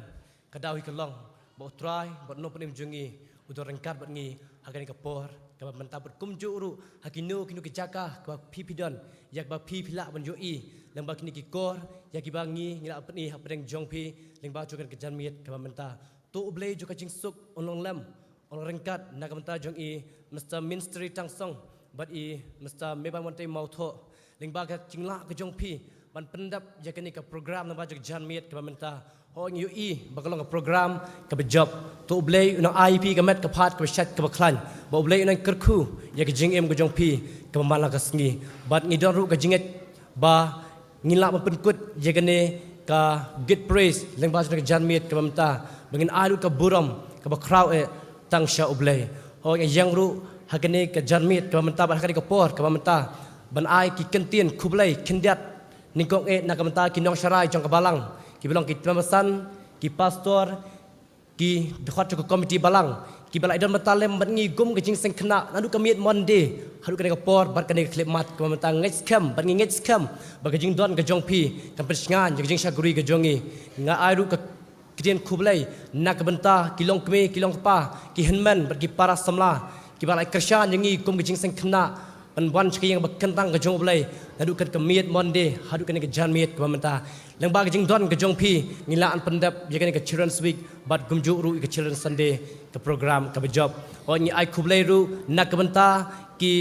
Kadaw hikalong ba utray bat no panim jungi udor rengkat bat ngi hagan ka por kiba menta bat kumju uru hakinu kinu kijaka kiba pipidon yak ba pipila ban yoi lang ba kini kikor yak kiba ngi ngila apni hapadeng jongpi lang ba jugan ka janmit kiba menta. Tu ublay juga jing suk onong lem onong rengkat nakamenta jong i Mr. Ministry tang song but i Mr. Meban Wantai Mautho lingba ka jingla ka jong pi ban pendap jakani ka program na bajak janmiet ka menta ho ngi i bakalong ka program ka job tu ublay unang IP ka met ka phat ka chat ka baklan ba ublay unang kerku yak jing em ka jong pi ka malang ka sngi but ngi don ru ka jinget ba ngila mapenkut jakani ka get praise lingba ka janmiet ka menta bangin alu ka buram ka bakraw tang sya ublay ho yang ru hakane ka janmit ka menta ba hakane ka por ka menta ban ai ki kentin kublay kendiat ningkong na ka menta ki nong sharai jong ka balang ki bilang ki tamasan ki pastor ki dekat ke komiti balang ki balai dan matalem ban ngi gum ka jing seng kena nadu ka miet monde haru ka por bar ka ne klip mat ka menta ngets kam ban ngi ngets kam ba ka jing don ka jong pi ka pesngan jing syaguri ka jongi nga ai ru ka Kedian kublai nak benta kilong kme kilong pa ki henman bagi para samla ki balai kersan yangi kum gijing seng kena ban wan chki yang bakentang ka jong blai nadu kan kemiet monde hadu kan ke jan miet ka benta lang ba gijing don ka jong pi ngilaan pendap ya kan ke children's week bat gumju ru ke children's sunday ke program ka job o ni ai kublai ru nak benta ki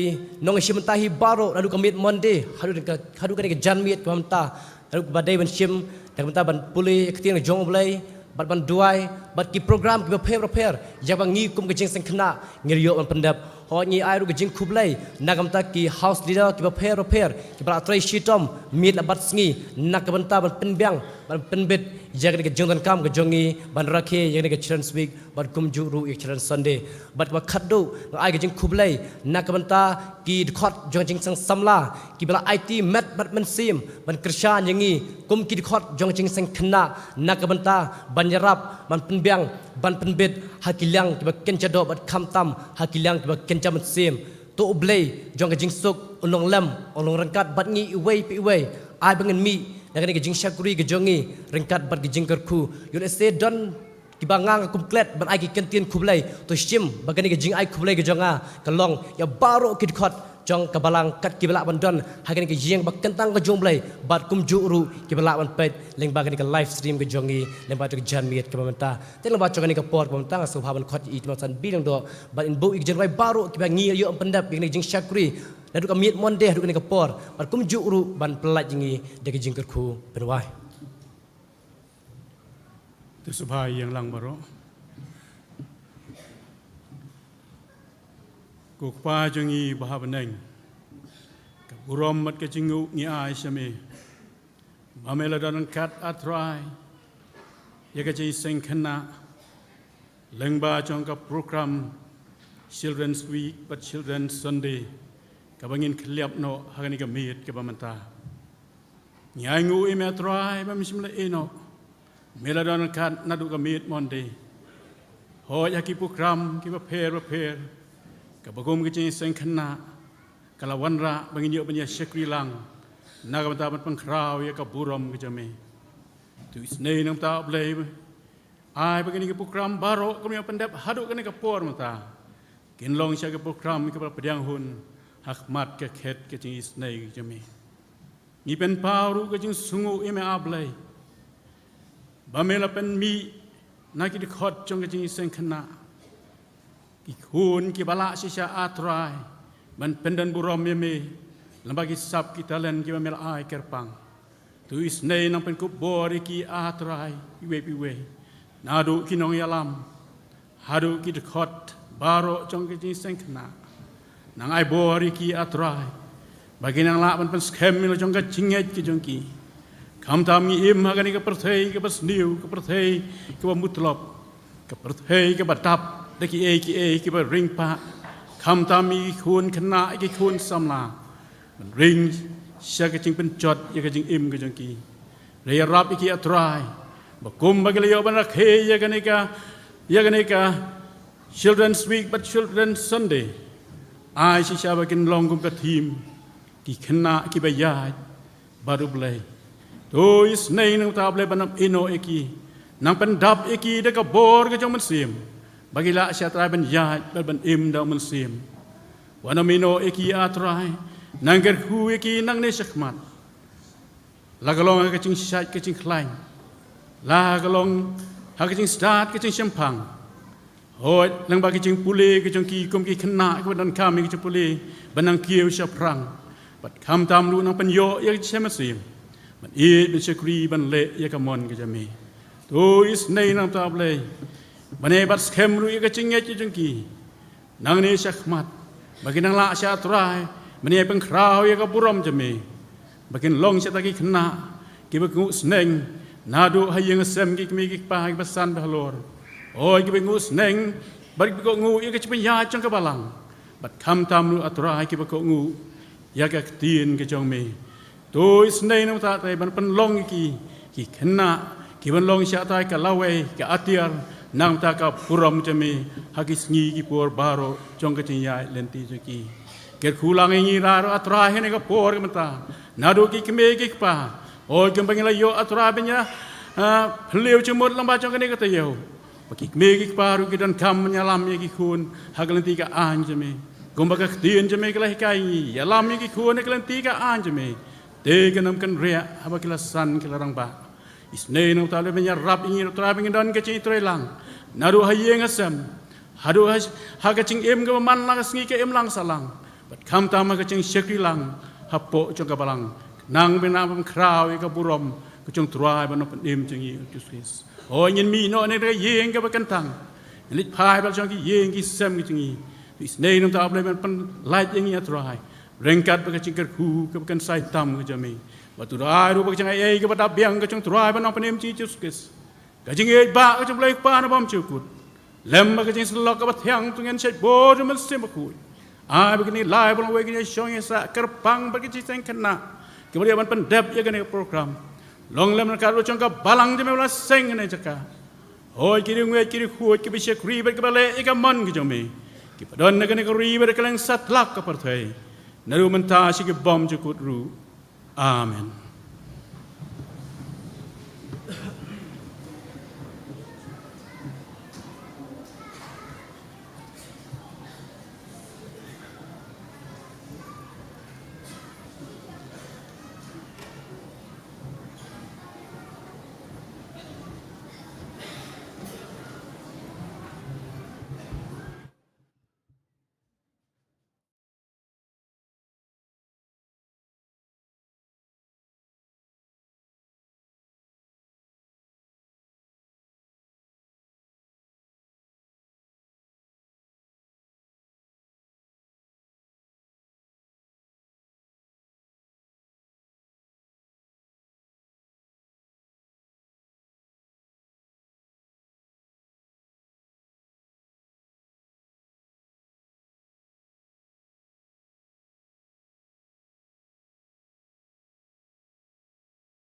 nong shimenta hi baro nadu kemiet monde hadu kan ke jan miet ka benta nadu badai ban shim ka benta ban puli ketiang jong blai bat ban duai bat ki program ki prepare ya bang ngi kum gejing seng kena ngiriyo ban pendap ho ngi ai ru gejing kublai nagam ta ki house leader ki prepare ki bra trai shitom mit bat sngi nak banta ban penbyang ban penbit ya ke jong dan kam ke jongi ban rakhe ya ke children's week bat kum ju ru ik children's sunday bat ba khaddu ai gejing kublai nak banta ki khot jong jing sang samla ki bra IT met bat men sim ban krishan yangi kum ki khot jong jing seng kena nak banta ban yarap ban penbyang ban penbit hakilang ki ken chado bat kham tam hakilang ki ken cham sim to oblay jong jing suk ulong lam ulong rangkat bat ngi iway pi iway ai bangen mi nak ni jing syakuri ke jongi rangkat bat jing kerku you say don ki bangang kumklet ban ai ki kentin kublai to shim bagani ke jing ai kublai ke jonga kalong ya baro ki khot jong kabalang kat ki balak bandon hagan ke jing bak kentang ke jomblai bat kum juru ki balak ban pet leng bagan ke live stream ke jongi leng bat ke jan miet ke mamenta te leng bat ke por mamenta so haban khot i tmasan bilang do bat in bo ik jen baro ki bangi yo pendap ni jing syakri ladu ka miet monde du ke por bat kum juru ban pelat jingi de ke jing kerku berwai tu subhai yang lang baro Kukpa jangi bahabaneng. Kaburom mat kecinggu ngi ai syami. Mamela dan kat atrai. Ya kecing sengkena. Lengba jong ka program Children's Week but Children's Sunday. Kabangin keliap no hagani kamit kabamanta. Nyai ngu ime atrai ba misimla eno. Mela dan kat nadu kamit Monday. Ho yaki program ki prepare. Kabagum kecing sengkena. Kalawanra bangin yo banya syakri lang. Nagamata ban pangkraw ya kaburom kejame. Tu isnei nang ta blay. Ai begini ke program baru kami pendap haduk kene ke por mata. Kinlong sya ke program ke pediang hun hakmat ke khet ke jing isnei jami. Ni pen pauru ke jing sungu ime ablay. Bamela pen mi na ki khot jong ke jing seng khana. Ki hun ki bala sya atrai ban pendan burom yeme lambagi sap ki talen ki bamela ai kerpang. Tu isnei nang pen ku bori ki atrai iwe. Nadu kinong yalam, hadu ki dekot, baro jong ki sengkena. Nang ai bori ki atrai, bagi nang laban pen skem milo jong ka jinget ki jong ki. Kam tam ngi im hagani ka perthei ka pasniu ka perthei ka mutlop ka perthei ka batap de ki ba ring pa. Kam tam mi kun kena ki kun samla. Ring sya ka jing pen jot ya ka jing im ka jong ki. Re rap ki atrai. Bakum bagi liyo ban rakhe ya ganeka Children's Week but Children's Sunday. Ai si sya bagin longgum ka team ki kena ki bayaj baru blay. To is nei nang ta blay banam ino eki nang pendap eki de ka bor ka jong mensim. Bagi la sya trai ban yaj ban im da mensim. Wanam ino eki atrai nang ger hu eki nang ne syakmat. Lagalong ka cing syaj ka cing klain. La kalong hakicing start kicing sempang. Hoi lang bagi cing pule kicing ki kum ki kena kebadan kami kicing pule banang kieu sya prang. Bat kam tam lu nang penyo ya kicing masim. Ban it ban syakri ban le ya kamon kicame. Tu is nei nang ta ble. Bane bat skem lu ya kicing ya kicing ki. Nang ne syakmat. Bagi nang la sya trai. Bane pengkrau ya ka burom jame. Bakin long sya taki kena. Ki bagu sneng. Nadu hayang sem ki kmi ki pa ki pesan bahlor. Oh ki bengus neng bari ko ngu ya ki penya chang ka balang. Bat kam tam lu atra ki ko ngu ya ka tin ki jong me. To is nei nam ta tai ban pen long ki kena ki ban long sya tai ka lawe ka atiar nang ta ka puram jame hagis ngi ki por baro jong ka nya lenti ki. Ker khulang ngi ra atra he ne ka por ka mata. Nadu ki kme ki pa. Oh kembang layo aturabnya beliau cemut lembah jong kene kata yo. Bagi megi paru ki dan kam menyalam ki kun hagalan tiga anjeme. Gomba ka tien jeme kala hikai ya lam ki kun hagalan tiga anjeme. Te ganam kan ria haba kila san kila rang ba. Isne no tale benya rap ingin aturabnya dan ke cing trelang. Naru hayeng asam. Hadu haga cing em ka man lang sngi ke em lang salang. Bat kam tama ka cing syakri lang hapo jong ka balang. Nang benam kraw ka burom ka jong trai ban pen im jing i Kristus. Oh nyin mi no ne yeng ka bakantang. Lit phai bal jong ki yeng ki sem ki jing i. Is nei nam ta ble ban pen light jing i trai. Rengkat ba ka cing ker ku ka bakan sai tam ka jame. Batu rai ru ba jang ai ka badap biang ka jong trai ban pen im jing Kristus. Ka jing ai ba ka jong ble pa na bam chukut. Lem ba ka jing slok ka bathang tungen set bo man sem ba ku. Ai begini live ban we ki shong sa kerpang ba ki jing kena. Kemudian ban pendap ya kene program. Long lem ka ro chong ka balang jame wala seng ne jaka. Hoi kiri ngwe kiri khuot ki bisya kri ba ka bale ka man ki jame. Ki padon ne kene ka ri ba ka lang satlak ka parthai. Naru menta si ki bom jukut ru. Amen.